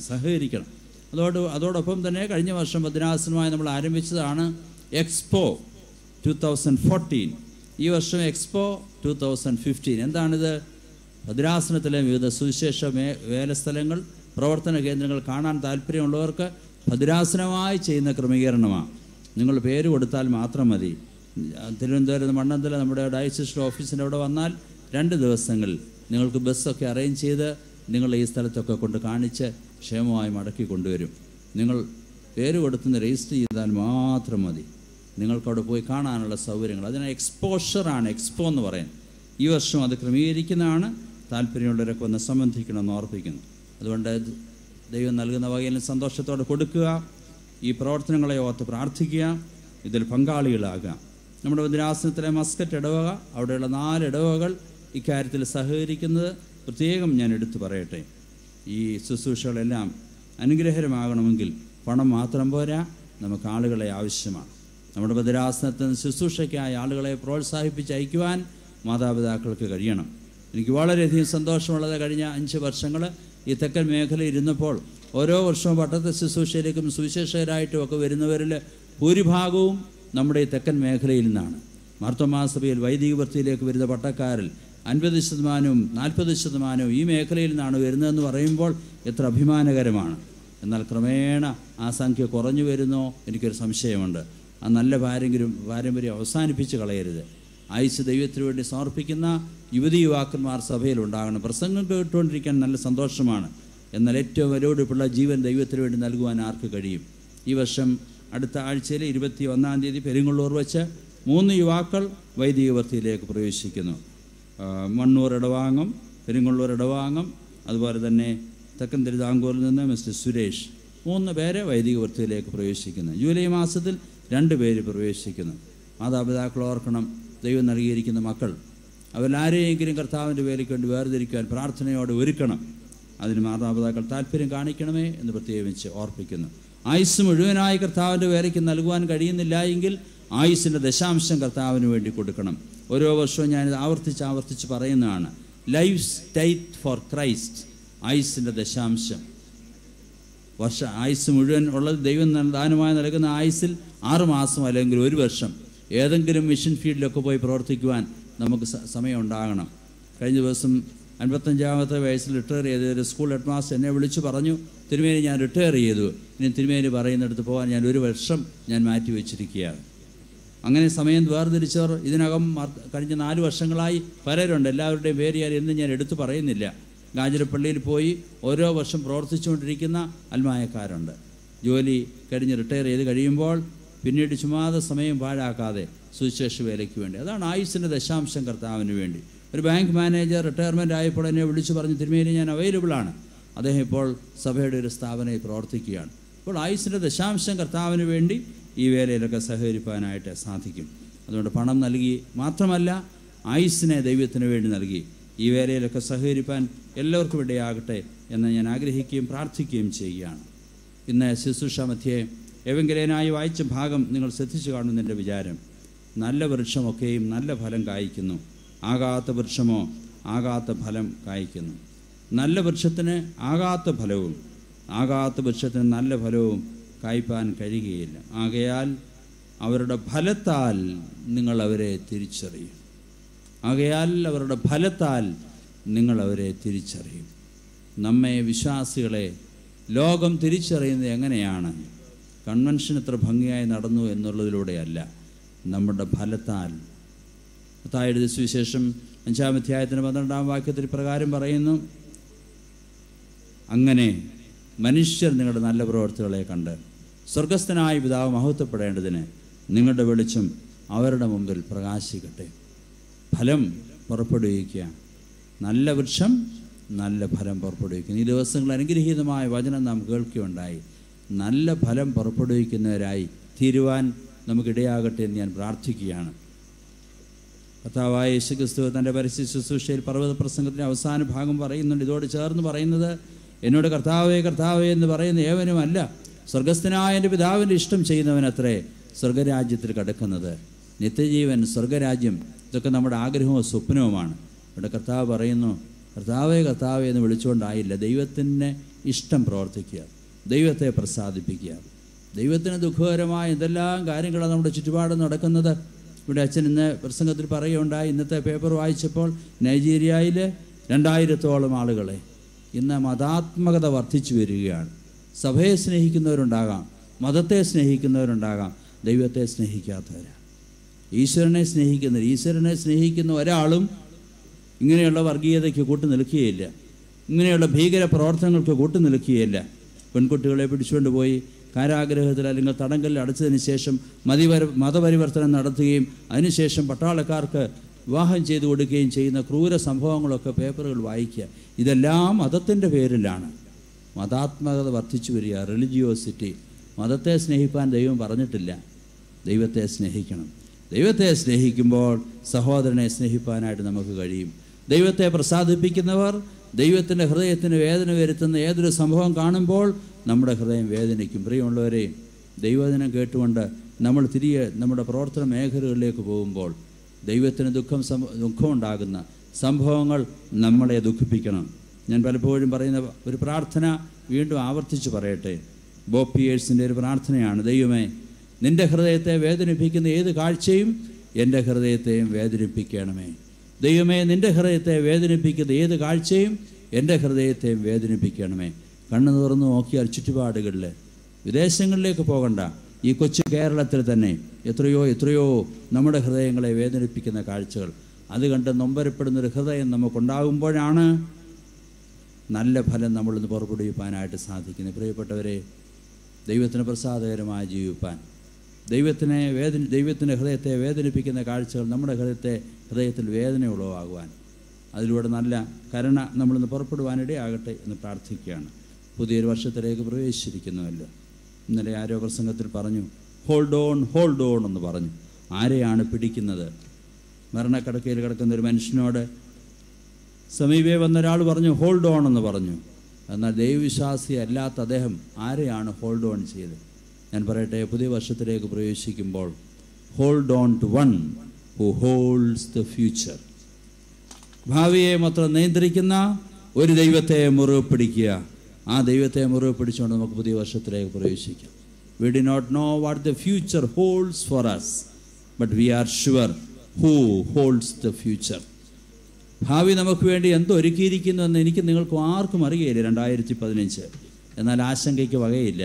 സഹകരിക്കണം. അതോടൊപ്പം തന്നെ കഴിഞ്ഞ വർഷം ഭദ്രാസനമായി നമ്മൾ ആരംഭിച്ചതാണ് എക്സ്പോ 2014. ഈ വർഷം എക്സ്പോ 2015. എന്താണിത്? ഭദ്രാസനത്തിലെ വിവിധ സുവിശേഷ വേലസ്ഥലങ്ങൾ, പ്രവർത്തന കേന്ദ്രങ്ങൾ കാണാൻ താല്പര്യമുള്ളവർക്ക് ഭദ്രാസനമായി ചെയ്യുന്ന ക്രമീകരണമാണ്. നിങ്ങൾ പേര് കൊടുത്താൽ മാത്രം മതി. തിരുവനന്തപുരം മണ്ണന്തല നമ്മുടെ ഡയസിസ്റ്റ് ഓഫീസിൻ്റെ അവിടെ വന്നാൽ 2 ദിവസങ്ങളിൽ നിങ്ങൾക്ക് ബസ്സൊക്കെ അറേഞ്ച് ചെയ്ത് നിങ്ങൾ ഈ സ്ഥലത്തൊക്കെ കൊണ്ട് കാണിച്ച് ക്ഷേമമായി മടക്കി കൊണ്ടുവരും. നിങ്ങൾ പേര് കൊടുത്തുനിന്ന് രജിസ്റ്റർ ചെയ്താൽ മാത്രം മതി. നിങ്ങൾക്കവിടെ പോയി കാണാനുള്ള സൗകര്യങ്ങൾ, അതിന് എക്സ്പോഷറാണ്, എക്സ്പോ എന്ന് പറയാൻ. ഈ വർഷം അത് ക്രമീകരിക്കുന്നതാണ്. താല്പര്യമുള്ളവരൊക്കെ ഒന്ന് സംബന്ധിക്കണമെന്ന് ഓർപ്പിക്കുന്നു. അതുകൊണ്ട് ദൈവം നൽകുന്ന വകയിൽ സന്തോഷത്തോടെ കൊടുക്കുക. ഈ പ്രവർത്തനങ്ങളെ ഓർത്ത് പ്രാർത്ഥിക്കുക, ഇതിൽ പങ്കാളികളാകുക. നമ്മുടെ ഭദ്രാസനത്തിലെ മസ്കറ്റ് ഇടവക, അവിടെയുള്ള 4 ഇടവകൾ ഇക്കാര്യത്തിൽ സഹകരിക്കുന്നത് പ്രത്യേകം ഞാൻ എടുത്തു പറയട്ടെ. ഈ ശുശ്രൂഷകളെല്ലാം അനുഗ്രഹകരമാകണമെങ്കിൽ പണം മാത്രം പോരാ, നമുക്ക് ആളുകളെ ആവശ്യമാണ്. നമ്മുടെ ഭദ്രാസനത്തിന് ശുശ്രൂഷയ്ക്കായി ആളുകളെ പ്രോത്സാഹിപ്പിച്ച് അയക്കുവാൻ മാതാപിതാക്കൾക്ക് കഴിയണം. എനിക്ക് വളരെയധികം സന്തോഷമുള്ളത്, കഴിഞ്ഞ 5 വർഷങ്ങൾ ഈ തെക്കൻ മേഖലയിൽ ഇരുന്നപ്പോൾ ഓരോ വർഷവും പട്ടത്തെ ശുശ്രൂഷയിലേക്കും സുവിശേഷകരായിട്ടും ഒക്കെ വരുന്നവരിൽ ഭൂരിഭാഗവും നമ്മുടെ ഈ തെക്കൻ മേഖലയിൽ നിന്നാണ്. മാർത്തോമാ സഭയിൽ വൈദിക വൃത്തിയിലേക്ക് വരുന്ന പട്ടക്കാരിൽ 50%, 40% ഈ മേഖലയിൽ നിന്നാണ് വരുന്നതെന്ന് പറയുമ്പോൾ എത്ര അഭിമാനകരമാണ്. എന്നാൽ ക്രമേണ ആ സംഖ്യ കുറഞ്ഞു വരുന്നോ എനിക്കൊരു സംശയമുണ്ട്. ആ നല്ല പാരമ്പര്യം അവസാനിപ്പിച്ച് കളയരുത്. ആയുസ് ദൈവത്തിന് വേണ്ടി സമർപ്പിക്കുന്ന യുവതി യുവാക്കന്മാർ സഭയിൽ ഉണ്ടാകണം. പ്രസംഗം കേട്ടുകൊണ്ടിരിക്കാൻ നല്ല സന്തോഷമാണ്. എന്നാൽ ഏറ്റവും വിലപിടിപ്പുള്ള ജീവൻ ദൈവത്തിന് വേണ്ടി നൽകുവാൻ ആർക്ക് കഴിയും? ഈ വർഷം അടുത്ത ആഴ്ചയിൽ 21-ാം തീയതി പെരുങ്ങള്ളൂർ വെച്ച് 3 യുവാക്കൾ വൈദിക വൃത്തിയിലേക്ക് പ്രവേശിക്കുന്നു. മണ്ണൂർ ഇടവാങ്ങം, പെരുങ്ങള്ളൂർ ഇടവാങ്ങം, അതുപോലെ തന്നെ തെക്കൻ തിരുവിതാംകൂറിൽ നിന്ന് മിസ്റ്റർ സുരേഷ്, 3 പേര് വൈദിക വൃത്തിയിലേക്ക് പ്രവേശിക്കുന്നു. ജൂലൈ മാസത്തിൽ 2 പേര് പ്രവേശിക്കുന്നു. മാതാപിതാക്കൾ ഓർക്കണം, ദൈവം നൽകിയിരിക്കുന്ന മക്കൾ അവരാരെയെങ്കിലും കർത്താവിൻ്റെ വേലയ്ക്ക് വേണ്ടി വേർതിരിക്കുവാൻ പ്രാർത്ഥനയോടെ ഒരുക്കണം. അതിന് മാതാപിതാക്കൾ താല്പര്യം കാണിക്കണമേ എന്ന് പ്രത്യേകിച്ച് ഓർപ്പിക്കുന്നു. ആയുസ് മുഴുവനായി കർത്താവിൻ്റെ വേലയ്ക്ക് നൽകുവാൻ കഴിയുന്നില്ല എങ്കിൽ ആയുസിൻ്റെ ദശാംശം കർത്താവിന് വേണ്ടി കൊടുക്കണം. ഓരോ വർഷവും ഞാനിത് ആവർത്തിച്ച് പറയുന്നതാണ്. ലൈഫ് ടൈറ്റ് ഫോർ ക്രൈസ്റ്റ്, ആയുസിൻ്റെ ദശാംശം. ആയുസ് മുഴുവൻ ഉള്ളത് ദൈവം ദാനമായി നൽകുന്ന ആയുസിൽ 6 മാസം അല്ലെങ്കിൽ 1 വർഷം ഏതെങ്കിലും മിഷൻ ഫീൽഡിലൊക്കെ പോയി പ്രവർത്തിക്കുവാൻ നമുക്ക് സമയം ഉണ്ടാകണം. കഴിഞ്ഞ ദിവസം 55-ാമത്തെ വയസ്സിൽ റിട്ടയർ ചെയ്ത ഒരു സ്കൂൾ ഹെഡ് മാസ്റ്റർ എന്നെ വിളിച്ചു പറഞ്ഞു, തിരുമേനി ഞാൻ റിട്ടയർ ചെയ്തു, ഇനി തിരുമേനി പറയുന്നിടത്ത് പോകാൻ ഞാൻ 1 വർഷം ഞാൻ മാറ്റി വെച്ചിരിക്കുകയാണ്. അങ്ങനെ സമയം വേർതിരിച്ചവർ ഇതിനകം കഴിഞ്ഞ 4 വർഷങ്ങളായി പലരുണ്ട്. എല്ലാവരുടെയും പേര് എന്നും ഞാൻ എടുത്തു പറയുന്നില്ല. ഗാജരപ്പള്ളിയിൽ പോയി ഓരോ വർഷം പ്രവർത്തിച്ചുകൊണ്ടിരിക്കുന്ന അൽമായക്കാരുണ്ട്. ജോലി കഴിഞ്ഞ് റിട്ടയർ ചെയ്ത് കഴിയുമ്പോൾ പിന്നീട് ചുമ്മാതെ സമയം പാഴാക്കാതെ സുവിശേഷ വേലയ്ക്ക് വേണ്ടി, അതാണ് ആയുസിൻ്റെ ദശാംശം കർത്താവിന് വേണ്ടി. ഒരു ബാങ്ക് മാനേജർ റിട്ടയർമെൻ്റ് ആയപ്പോൾ എന്നെ വിളിച്ചു പറഞ്ഞു, തിരുമേനി ഞാൻ അവൈലബിളാണ്. അദ്ദേഹം ഇപ്പോൾ സഭയുടെ ഒരു സ്ഥാപനയിൽ പ്രവർത്തിക്കുകയാണ്. അപ്പോൾ ആയുസിൻ്റെ ദശാംശം കർത്താവിന് വേണ്ടി ഈ വേലയിലൊക്കെ സഹകരിപ്പാനായിട്ട് സാധിക്കും. അതുകൊണ്ട് പണം നൽകി മാത്രമല്ല, ആയുസ്സിനെ ദൈവത്തിന് വേണ്ടി നൽകി ഈ വേലയിലൊക്കെ സഹകരിപ്പാൻ എല്ലാവർക്കും ഇടയാകട്ടെ എന്ന് ഞാൻ ആഗ്രഹിക്കുകയും പ്രാർത്ഥിക്കുകയും ചെയ്യുകയാണ്. ഇന്ന് ശുശ്രൂഷ മധ്യേ എവങ്കലേനായി വായിച്ച ഭാഗം നിങ്ങൾ ശ്രദ്ധിച്ചു കാണുന്നതിൻ്റെ വിചാരം, നല്ല വൃക്ഷമൊക്കെയും നല്ല ഫലം കായ്ക്കുന്നു, ആകാത്ത വൃക്ഷമോ ആകാത്ത ഫലം കായ്ക്കുന്നു. നല്ല വൃക്ഷത്തിന് ആകാത്ത ഫലവും ആകാത്ത വൃക്ഷത്തിന് നല്ല ഫലവും കായ്പാൻ കഴിയുകയില്ല. ആകയാൽ അവരുടെ ഫലത്താൽ നിങ്ങൾ അവരെ തിരിച്ചറിയും. അവരുടെ ഫലത്താൽ നിങ്ങൾ അവരെ തിരിച്ചറിയും. നമ്മെ വിശ്വാസികളെ ലോകം തിരിച്ചറിയുന്നത് എങ്ങനെയാണ്? കൺവെൻഷൻ എത്ര ഭംഗിയായി നടന്നു എന്നുള്ളതിലൂടെയല്ല, നമ്മുടെ ഫലത്താൽ. മത്തായിയുടെ സുവിശേഷം 5-ാം അധ്യായത്തിന് 12-ാം വാക്യത്തിൽ പ്രകാരം പറയുന്നു, അങ്ങനെ മനുഷ്യർ നിങ്ങളുടെ നല്ല പ്രവൃത്തികളെ കണ്ട് സ്വർഗസ്ഥനായ പിതാവ് മഹത്വപ്പെടേണ്ടതിന് നിങ്ങളുടെ വെളിച്ചം അവരുടെ മുമ്പിൽ പ്രകാശിക്കട്ടെ. ഫലം പുറപ്പെടുവിക്കുക. നല്ല വൃക്ഷം നല്ല ഫലം പുറപ്പെടുവിക്കുന്നു. ഈ ദിവസങ്ങളിൽ അനുഗ്രഹീതമായ വചനം നാം കേൾക്കുകയുണ്ടായി. നല്ല ഫലം പുറപ്പെടുവിക്കുന്നവരായി തീരുവാൻ നമുക്കിടയാകട്ടെ എന്ന് ഞാൻ പ്രാർത്ഥിക്കുകയാണ്. കർത്താവായ യേശുക്രിസ്തു തൻ്റെ പരസ്യ ശുശ്രൂഷയിൽ പർവ്വത പ്രസംഗത്തിൻ്റെ അവസാന ഭാഗം പറയുന്നുണ്ട്. ഇതോട് ചേർന്ന് പറയുന്നത്, എന്നോട് കർത്താവേ കർത്താവേ എന്ന് പറയുന്ന ഏവനുമല്ല, സ്വർഗസ്ഥനായ എൻ്റെ പിതാവിൻ്റെ ഇഷ്ടം ചെയ്യുന്നവനത്രേ സ്വർഗരാജ്യത്തിൽ കടക്കുന്നത്. നിത്യജീവൻ, സ്വർഗരാജ്യം, ഇതൊക്കെ നമ്മുടെ ആഗ്രഹവും സ്വപ്നവുമാണ്. ഇവിടെ കർത്താവ് പറയുന്നു, കർത്താവേ കർത്താവേ എന്ന് വിളിച്ചുകൊണ്ടായില്ല, ദൈവത്തിൻ്റെ ഇഷ്ടം പ്രവർത്തിക്കുക, ദൈവത്തെ പ്രസാദിപ്പിക്കുക. ദൈവത്തിന് ദുഃഖകരമായ എന്തെല്ലാം കാര്യങ്ങളാണ് നമ്മുടെ ചുറ്റുപാട് നടക്കുന്നത്. ഇവിടെ അച്ഛൻ ഇന്ന് പ്രസംഗത്തിൽ പറയുകയുണ്ടായി, ഇന്നത്തെ പേപ്പർ വായിച്ചപ്പോൾ നൈജീരിയയിൽ 2000-ഓളം ആളുകളെ ഇന്ന് മതാത്മകത വർദ്ധിച്ചു വരികയാണ്. സഭയെ സ്നേഹിക്കുന്നവരുണ്ടാകാം, മതത്തെ സ്നേഹിക്കുന്നവരുണ്ടാകാം, ദൈവത്തെ സ്നേഹിക്കാത്തവരാണ്. ഈശ്വരനെ സ്നേഹിക്കുന്നില്ല. ഈശ്വരനെ സ്നേഹിക്കുന്ന ഒരാളും ഇങ്ങനെയുള്ള വർഗീയതയ്ക്ക് കൂട്ടുനിൽക്കുകയില്ല, ഇങ്ങനെയുള്ള ഭീകര പ്രവർത്തനങ്ങൾക്ക് കൂട്ടുനിൽക്കുകയില്ല. പെൺകുട്ടികളെ പിടിച്ചുകൊണ്ട് പോയി കാരാഗ്രഹത്തിൽ അല്ലെങ്കിൽ തടങ്കലിൽ അടച്ചതിന് ശേഷം മതപരിവർത്തനം നടത്തുകയും അതിനുശേഷം പട്ടാളക്കാർക്ക് വിവാഹം ചെയ്തു കൊടുക്കുകയും ചെയ്യുന്ന ക്രൂര സംഭവങ്ങളൊക്കെ പേപ്പറുകൾ വായിക്കുക. ഇതെല്ലാം മതത്തിൻ്റെ പേരിലാണ്. മതാത്മകത വർദ്ധിച്ചു വരിക, റിലിജിയോസിറ്റി. മതത്തെ സ്നേഹിപ്പാൻ ദൈവം പറഞ്ഞിട്ടില്ല, ദൈവത്തെ സ്നേഹിക്കണം. ദൈവത്തെ സ്നേഹിക്കുമ്പോൾ സഹോദരനെ സ്നേഹിപ്പാനായിട്ട് നമുക്ക് കഴിയും. ദൈവത്തെ പ്രസാദിപ്പിക്കുന്നവർ ദൈവത്തിൻ്റെ ഹൃദയത്തിന് വേദന വരുത്തുന്ന ഏതൊരു സംഭവം കാണുമ്പോൾ നമ്മുടെ ഹൃദയം വേദനിക്കും. പ്രിയമുള്ളവരെ, ദൈവവചനം കേട്ടുകൊണ്ട് നമ്മൾ തിരികെ നമ്മുടെ പ്രവർത്തന മേഖലകളിലേക്ക് പോകുമ്പോൾ ദൈവത്തിന് ദുഃഖമുണ്ടാകുന്ന സംഭവങ്ങൾ നമ്മളെ ദുഃഖിപ്പിക്കണം. ഞാൻ പലപ്പോഴും പറയുന്ന ഒരു പ്രാർത്ഥന വീണ്ടും ആവർത്തിച്ച് പറയട്ടെ. ബോബ് പിയേഴ്സിൻ്റെ ഒരു പ്രാർത്ഥനയാണ്: ദൈവമേ, നിൻ്റെ ഹൃദയത്തെ വേദനിപ്പിക്കുന്ന ഏത് കാഴ്ചയും എൻ്റെ ഹൃദയത്തെയും വേദനിപ്പിക്കണമേ. ദൈവമേ, നിൻ്റെ ഹൃദയത്തെ വേദനിപ്പിക്കുന്ന ഏത് കാഴ്ചയും എൻ്റെ ഹൃദയത്തെയും വേദനിപ്പിക്കണമേ. കണ്ണു തുറന്ന് നോക്കിയാൽ ചുറ്റുപാടുകളിൽ വിദേശങ്ങളിലേക്ക് പോകണ്ട, ഈ കൊച്ചു കേരളത്തിൽ തന്നെ എത്രയോ നമ്മുടെ ഹൃദയങ്ങളെ വേദനിപ്പിക്കുന്ന കാഴ്ചകൾ. അത് കണ്ട് നൊമ്പരപ്പെടുന്നൊരു ഹൃദയം നമുക്കുണ്ടാകുമ്പോഴാണ് നല്ല ഫലം നമ്മളിന്ന് പുറപ്പെടുവിപ്പാനായിട്ട് സാധിക്കുന്നത്. പ്രിയപ്പെട്ടവരെ, ദൈവത്തിന് പ്രസാദകരമായി ജീവിപ്പാൻ, ദൈവത്തിൻ്റെ ഹൃദയത്തെ വേദനിപ്പിക്കുന്ന കാഴ്ചകൾ നമ്മുടെ ഹൃദയത്തിൽ വേദന ഉളവാകുവാൻ, അതിലൂടെ നല്ല കരുണ നമ്മളിന്ന് പുറപ്പെടുവാനിടയാകട്ടെ എന്ന് പ്രാർത്ഥിക്കുകയാണ്. പുതിയൊരു വർഷത്തിലേക്ക് പ്രവേശിച്ചിരിക്കുന്നുവല്ലോ. ഇന്നലെ ആരോ പ്രസംഗത്തിൽ പറഞ്ഞു, ഹോൾഡ് ഓൺ എന്ന് പറഞ്ഞു. ആരെയാണ് പിടിക്കുന്നത്? മരണക്കിടക്കയിൽ കിടക്കുന്ന ഒരു മനുഷ്യനോട് സമീപേ വന്നൊരാൾ പറഞ്ഞു ഹോൾഡ് ഓൺ എന്ന് പറഞ്ഞു. എന്നാൽ ദൈവവിശ്വാസി അല്ലാത്ത അദ്ദേഹം ആരെയാണ് ഹോൾഡ് ഓൺ ചെയ്തത്? ഞാൻ പറയട്ടെ, പുതിയ വർഷത്തിലേക്ക് പ്രവേശിക്കുമ്പോൾ hold on to one who holds the future. ഭാവിയെ മാത്രം നിയന്ത്രിക്കുന്ന ഒരു ദൈവത്തെ മുറുകെ പിടിക്കുക. ആ ദൈവത്തെ മുറുകെ പിടിച്ചുകൊണ്ട് നമുക്ക് പുതിയ വർഷത്തിലേക്ക് പ്രവേശിക്കാം. We do not know what the future holds for us, but we are sure who holds the future. ഭാവി നമുക്ക് വേണ്ടി എന്തോ ഒരുക്കിയിരിക്കുന്നു എന്ന് എനിക്ക് നിങ്ങൾക്കും ആർക്കും അറിയില്ല 2015. എന്നാൽ ആശങ്കയ്ക്ക് വകയില്ല,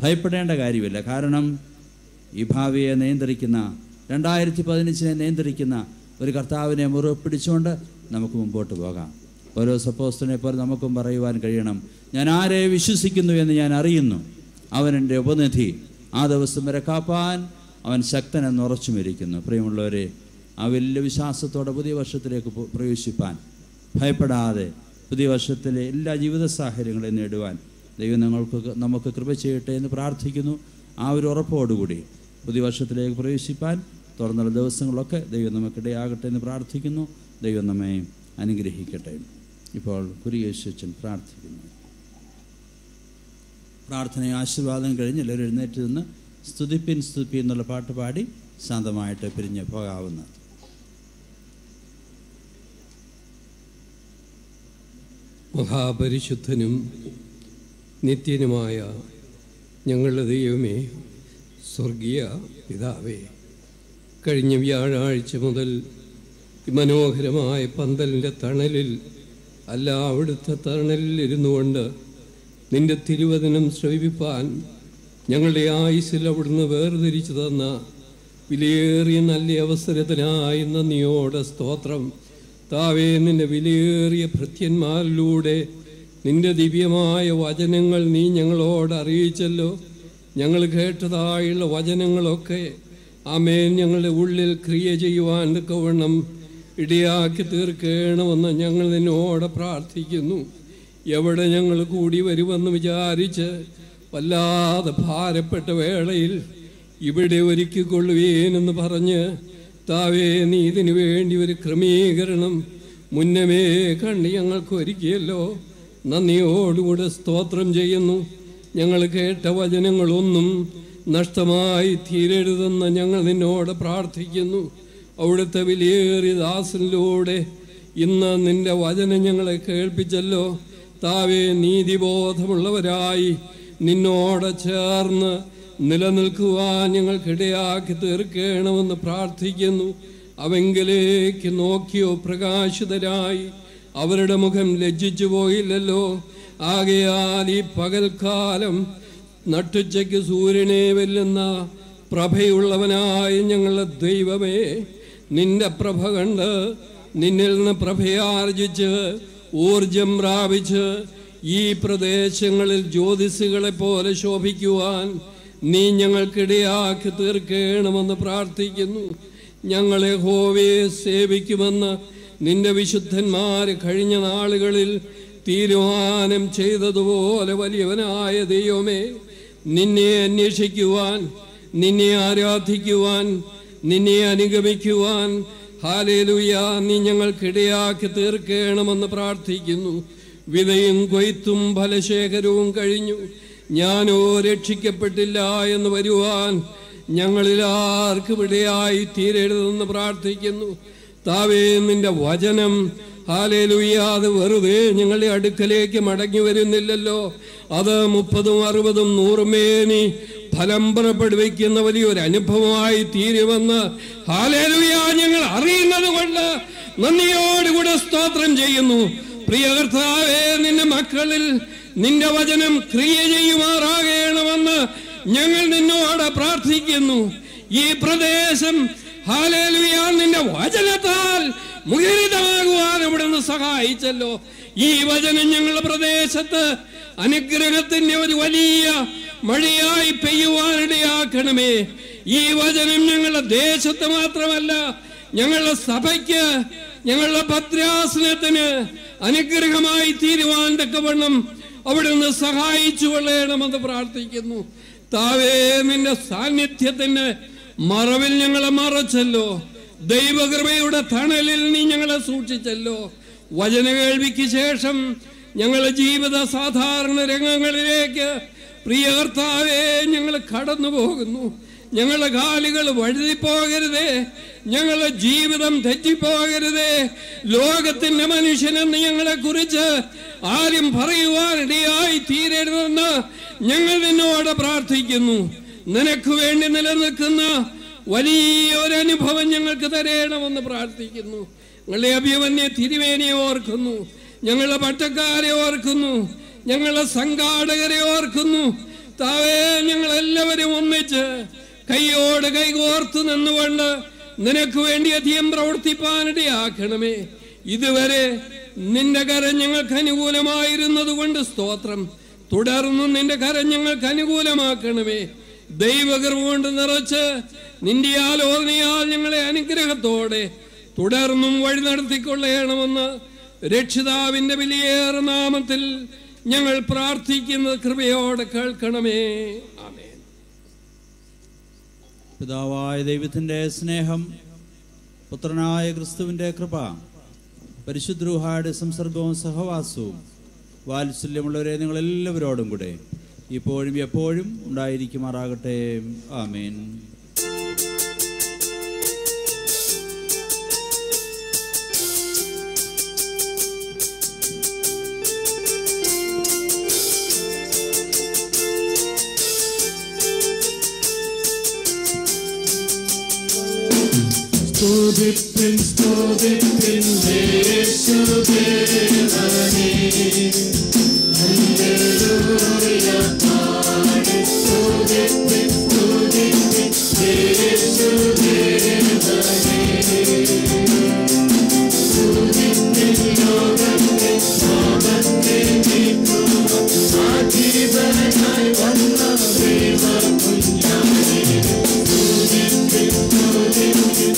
ഭയപ്പെടേണ്ട കാര്യമില്ല. കാരണം ഈ ഭാവിയെ നിയന്ത്രിക്കുന്ന, 2015 നിയന്ത്രിക്കുന്ന ഒരു കർത്താവിനെ മുറുകെ പിടിച്ചുകൊണ്ട് നമുക്ക് മുമ്പോട്ട് പോകാം. ഓരോ സപ്പോസ്തലനെ പോലെ നമുക്കും പറയുവാൻ കഴിയണം, ഞാൻ ആരെ വിശ്വസിക്കുന്നു എന്ന് ഞാൻ അറിയുന്നു, അവൻ എൻ്റെ ഉപനിധി, ആ ദിവസം വരെ കാപ്പാൻ അവൻ ശക്തനെന്ന് ഉറച്ചുമിരിക്കുന്നു. പ്രിയമുള്ളവരെ, ആ വലിയ വിശ്വാസത്തോടെ പുതിയ വർഷത്തിലേക്ക് പ്രവേശിപ്പാൻ, ഭയപ്പെടാതെ പുതിയ വർഷത്തിലെ എല്ലാ ജീവിത സാഹചര്യങ്ങളെയും നേടുവാൻ ദൈവം നമുക്ക് കൃപ ചെയ്യട്ടെ എന്ന് പ്രാർത്ഥിക്കുന്നു. ആ ഒരു ഉറപ്പോടുകൂടി പുതിയ വർഷത്തിലേക്ക് പ്രവേശിപ്പാൻ തുറന്നുള്ള ദിവസങ്ങളൊക്കെ ദൈവം നമുക്കിടയാകട്ടെ എന്ന് പ്രാർത്ഥിക്കുന്നു. ദൈവം നമ്മെ അനുഗ്രഹിക്കട്ടെ. ഇപ്പോൾ കുരിയേശൻ പ്രാർത്ഥിക്കുന്നു. പ്രാർത്ഥനയും ആശീർവാദം കഴിഞ്ഞ് എല്ലാവരും എഴുന്നേറ്റ് നിന്ന് സ്തുതിപ്പിൻ എന്നുള്ള പാട്ട് പാടി ശാന്തമായിട്ട് പിരിഞ്ഞ് പോകാവുന്നത്. മഹാപരിശുദ്ധനും നിത്യനുമായ ഞങ്ങളുടെ ദൈവമേ, സ്വർഗീയ പിതാവേ, കഴിഞ്ഞ വ്യാഴാഴ്ച മുതൽ മനോഹരമായ പന്തലിൻ്റെ തണലിൽ അല്ല അവിടുത്തെ തണലിൽ ഇരുന്നു കൊണ്ട് നിന്റെ തിരുവചനം ശ്രവിപ്പാൻ ഞങ്ങളുടെ ആയുസ്സിൽ അവിടുന്ന് വേർതിരിച്ചു തന്ന വിലയേറിയ നല്ല അവസരത്തിനായി നന്ദിയോടെ സ്തോത്രം. താവേ, നിന്റെ വിലയേറിയ ഭൃത്യന്മാരിലൂടെ നിന്റെ ദിവ്യമായ വചനങ്ങൾ നീ ഞങ്ങളോട് അറിയിച്ചല്ലോ. ഞങ്ങൾ കേട്ടതായുള്ള വചനങ്ങളൊക്കെ ആമേൻ ഞങ്ങളുടെ ഉള്ളിൽ ക്രിയ ചെയ്യുവാൻ തക്കവണ്ണം ഇടയാക്കി തീർക്കണമെന്ന് ഞങ്ങൾ നിന്നോട് പ്രാർത്ഥിക്കുന്നു. എവിടെ ഞങ്ങൾ കൂടി വരുമെന്ന് വിചാരിച്ച് വല്ലാതെ ഭാരപ്പെട്ട വേളയിൽ ഇവിടെ ഒരുക്കിക്കൊള്ളുവേനെന്ന് പറഞ്ഞ് താവേ, നീ ഇതിനു വേണ്ടി ഒരു ക്രമീകരണം മുന്നമേ കണ്ട് ഞങ്ങൾക്ക് ഒരുക്കിയല്ലോ. നന്ദിയോടുകൂടെ സ്തോത്രം ചെയ്യുന്നു. ഞങ്ങൾ കേട്ട വചനങ്ങളൊന്നും നഷ്ടമായി തീരരുതെന്ന് ഞങ്ങൾ നിന്നോട് പ്രാർത്ഥിക്കുന്നു. അവിടുത്തെ വിലയേറിയ ദാസനിലൂടെ ഇന്ന് നിന്റെ വചനം ഞങ്ങളെ കേൾപ്പിച്ചല്ലോ. താവേ, നീതിബോധമുള്ളവരായി നിന്നോട് ചേർന്ന് നിലനിൽക്കുവാൻ ഞങ്ങൾക്കിടയാക്കി തീർക്കണമെന്ന് പ്രാർത്ഥിക്കുന്നു. അവങ്കിലേക്ക് നോക്കിയോ പ്രകാശിതരായി അവരുടെ മുഖം ലജ്ജിച്ചു പോയില്ലല്ലോ. ആകയാൽ ഈ പകൽക്കാലം നട്ടുച്ചയ്ക്ക് സൂര്യനെ വെല്ലുന്ന പ്രഭയുള്ളവനായ ഞങ്ങളുടെ ദൈവമേ, നിന്റെ പ്രഭ കണ്ട് നിന്നിൽ നിന്ന് പ്രഭയാർജിച്ച് ഊർജം പ്രാപിച്ച് ഈ പ്രദേശങ്ങളിൽ ജ്യോതിസുകളെ പോലെ ശോഭിക്കുവാൻ നീ ഞങ്ങൾക്കിടയാക്കി തീർക്കണമെന്ന് പ്രാർത്ഥിക്കുന്നു. ഞങ്ങളെ യഹോവയെ സേവിക്കുമെന്ന് നിന്റെ വിശുദ്ധന്മാർ കഴിഞ്ഞ നാളുകളിൽ തീരുമാനം ചെയ്തതുപോലെ വലിയവനായ ദൈവമേ, നിന്നെ അന്വേഷിക്കുവാൻ, നിന്നെ ആരാധിക്കുവാൻ, നിന്നെ അനുഗമിക്കുവാൻ ഹല്ലേലൂയ നീ ഞങ്ങൾക്കിടയാക്കി തീർക്കണമെന്ന് പ്രാർത്ഥിക്കുന്നു. വിതയും കൊയ്ത്തും ഫലശേഖരവും കഴിഞ്ഞു, ഞാനോ രക്ഷിക്കപ്പെട്ടില്ല എന്ന് വരുവാൻ ഞങ്ങളിൽ ആർക്കും ഇടയായി തീരരുതെന്ന് പ്രാർത്ഥിക്കുന്നു. താവേ, നിന്റെ വചനം ഹല്ലേലൂയ അത് വെറുതെ ഞങ്ങളുടെ അടുക്കലേക്ക് മടങ്ങി വരുന്നില്ലല്ലോ. അത് 30, 60, 100 മേനി ഫലം പുറപ്പെടുവിക്കുന്ന വലിയൊരു അനുഭവമായി തീരുമെന്ന് ഹല്ലേലൂയ ഞങ്ങൾ അറിയുന്നത് കൊണ്ട് നന്ദിയോടുകൂടെ സ്തോത്രം ചെയ്യുന്നു. പ്രിയ കർത്താവേ, നിന്റെ മക്കളിൽ നിന്റെ വചനം ക്രിയ ചെയ്യുമാറാകണമെന്ന് ഞങ്ങൾ നിന്നോട് പ്രാർത്ഥിക്കുന്നു. ഈ പ്രദേശം ഹല്ലേലൂയ നിന്റെ വചനത്താൽ മുഖരിതമാകുവാൻ അവിടുന്ന് സഹായിച്ചല്ലോ. ഈ വചനം ഞങ്ങളുടെ പ്രദേശത്ത് അനുഗ്രഹത്തിന്റെ ഒരു വലിയ മഴയായി പെയ്യുവാനിടയാക്കണമേ. ഈ വചനം ഞങ്ങളുടെ ദേശത്ത് മാത്രമല്ല, ഞങ്ങളുടെ സഭയ്ക്ക്, ഞങ്ങളുടെ ഭദ്രാസനത്തിന് അനുഗ്രഹമായി തീരുവാൻ തക്കവണ്ണം അവിടുന്ന് സഹായിച്ചു കൊള്ളണമെന്ന് പ്രാർത്ഥിക്കുന്നു. താവേ, നിന്റെ സാന്നിധ്യത്തിന്റെ മറവിൽ ഞങ്ങളെ മറച്ചല്ലോ. ദൈവകൃപയുടെ തണലിൽ നീ ഞങ്ങളെ സൂക്ഷിച്ചല്ലോ. വചന കേൾവിക്ക് ശേഷം ഞങ്ങളുടെ ജീവിത സാധാരണ രംഗങ്ങളിലേക്ക് പ്രിയ കർത്താവേ ഞങ്ങൾ കടന്നു പോകുന്നു. ഞങ്ങളുടെ കാലുകൾ വഴുതിപ്പോകരുതേ, ഞങ്ങളുടെ ജീവിതം തെറ്റിപ്പോകരുതേ. ലോകത്തിന്റെ മനുഷ്യനെന്ന് ഞങ്ങളെ കുറിച്ച് ആരും പറയുവാനിടയായി തീരരുതെന്ന് ഞങ്ങൾ നിന്നോട് പ്രാർത്ഥിക്കുന്നു. നിനക്ക് വേണ്ടി നിലനിൽക്കുന്ന വലിയൊരനുഭവം ഞങ്ങൾക്ക് തരണമെന്ന് പ്രാർത്ഥിക്കുന്നു. ഞങ്ങളുടെ അഭിമന്യ തിരുവേനിയെ ഓർക്കുന്നു, ഞങ്ങളുടെ പട്ടക്കാരെ ഓർക്കുന്നു, ഞങ്ങളുടെ സംഘാടകരെ ഓർക്കുന്നു. താവേ, ഞങ്ങളെല്ലാവരും ഒന്നിച്ച് കൈയോട് കൈകോർത്ത് നിന്നുകൊണ്ട് നിനക്ക് വേണ്ടി അധികം പ്രവർത്തിപ്പാനിടയാക്കണമേ. ഇതുവരെ നിന്റെ കരം ഞങ്ങൾക്ക് അനുകൂലമായിരുന്നത് കൊണ്ട് സ്തോത്രം. തുടർന്നും നിന്റെ കരം ഞങ്ങൾക്ക് അനുകൂലമാക്കണമേ. ദൈവകൃപ കൊണ്ട് നിറച്ച് നിന്റെ ആലോചനയാൽ ഞങ്ങളെ അനുഗ്രഹത്തോടെ തുടർന്നും വഴി നടത്തിക്കൊള്ളണമെന്ന് രക്ഷിതാവിന്റെ വിലയേറെ നാമത്തിൽ ഞങ്ങൾ പ്രാർത്ഥിക്കുന്നത് കൃപയോടെ കേൾക്കണമേ. ആമേൻ. പിതാവായ ദൈവത്തിൻ്റെ സ്നേഹം, പുത്രനായ ക്രിസ്തുവിൻ്റെ കൃപ, പരിശുദ്ധ റൂഹായുടെ സംസർഗവും സഹവാസവും വാത്സല്യമുള്ളവരെ നിങ്ങളെല്ലാവരോടും കൂടെ ഇപ്പോഴും എപ്പോഴും ഉണ്ടായിരിക്കുമാറാകട്ടെ. ആമേൻ. സ്തുതിപ്പിൻ സ്തുതിപ്പിൻ യേശുദേവനേ, ഹല്ലേലൂയ പാടി സ്തുതിപ്പിൻ സ്തുതിപ്പിൻ യേശുദേവനേ. സ്തുതിപ്പിൻ ലോകത്തെ പാപത്തെ നീക്കുവാൻ ആജീവനായി വന്ന ദൈവകുഞ്ഞാനേ. സ്തുതിപ്പിൻ സ്തുതിപ്പിൻ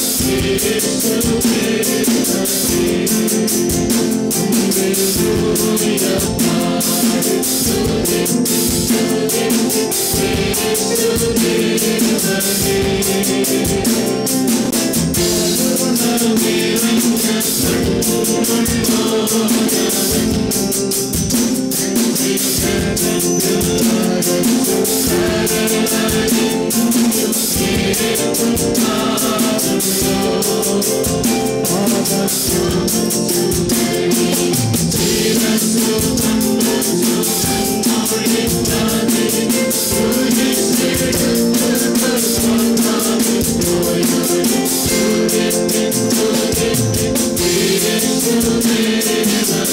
Thank you.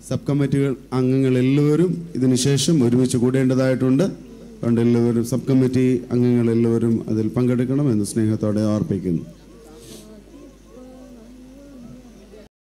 സബ് കമ്മിറ്റികൾ അംഗങ്ങളെല്ലാവരും ഇതിനുശേഷം ഒരുമിച്ച് കൂടേണ്ടതായിട്ടുണ്ട്. അതുകൊണ്ട് എല്ലാവരും സബ് കമ്മിറ്റി അംഗങ്ങളെല്ലാവരും അതിൽ പങ്കെടുക്കണമെന്ന് സ്നേഹത്തോടെ ഓർപ്പിക്കുന്നു.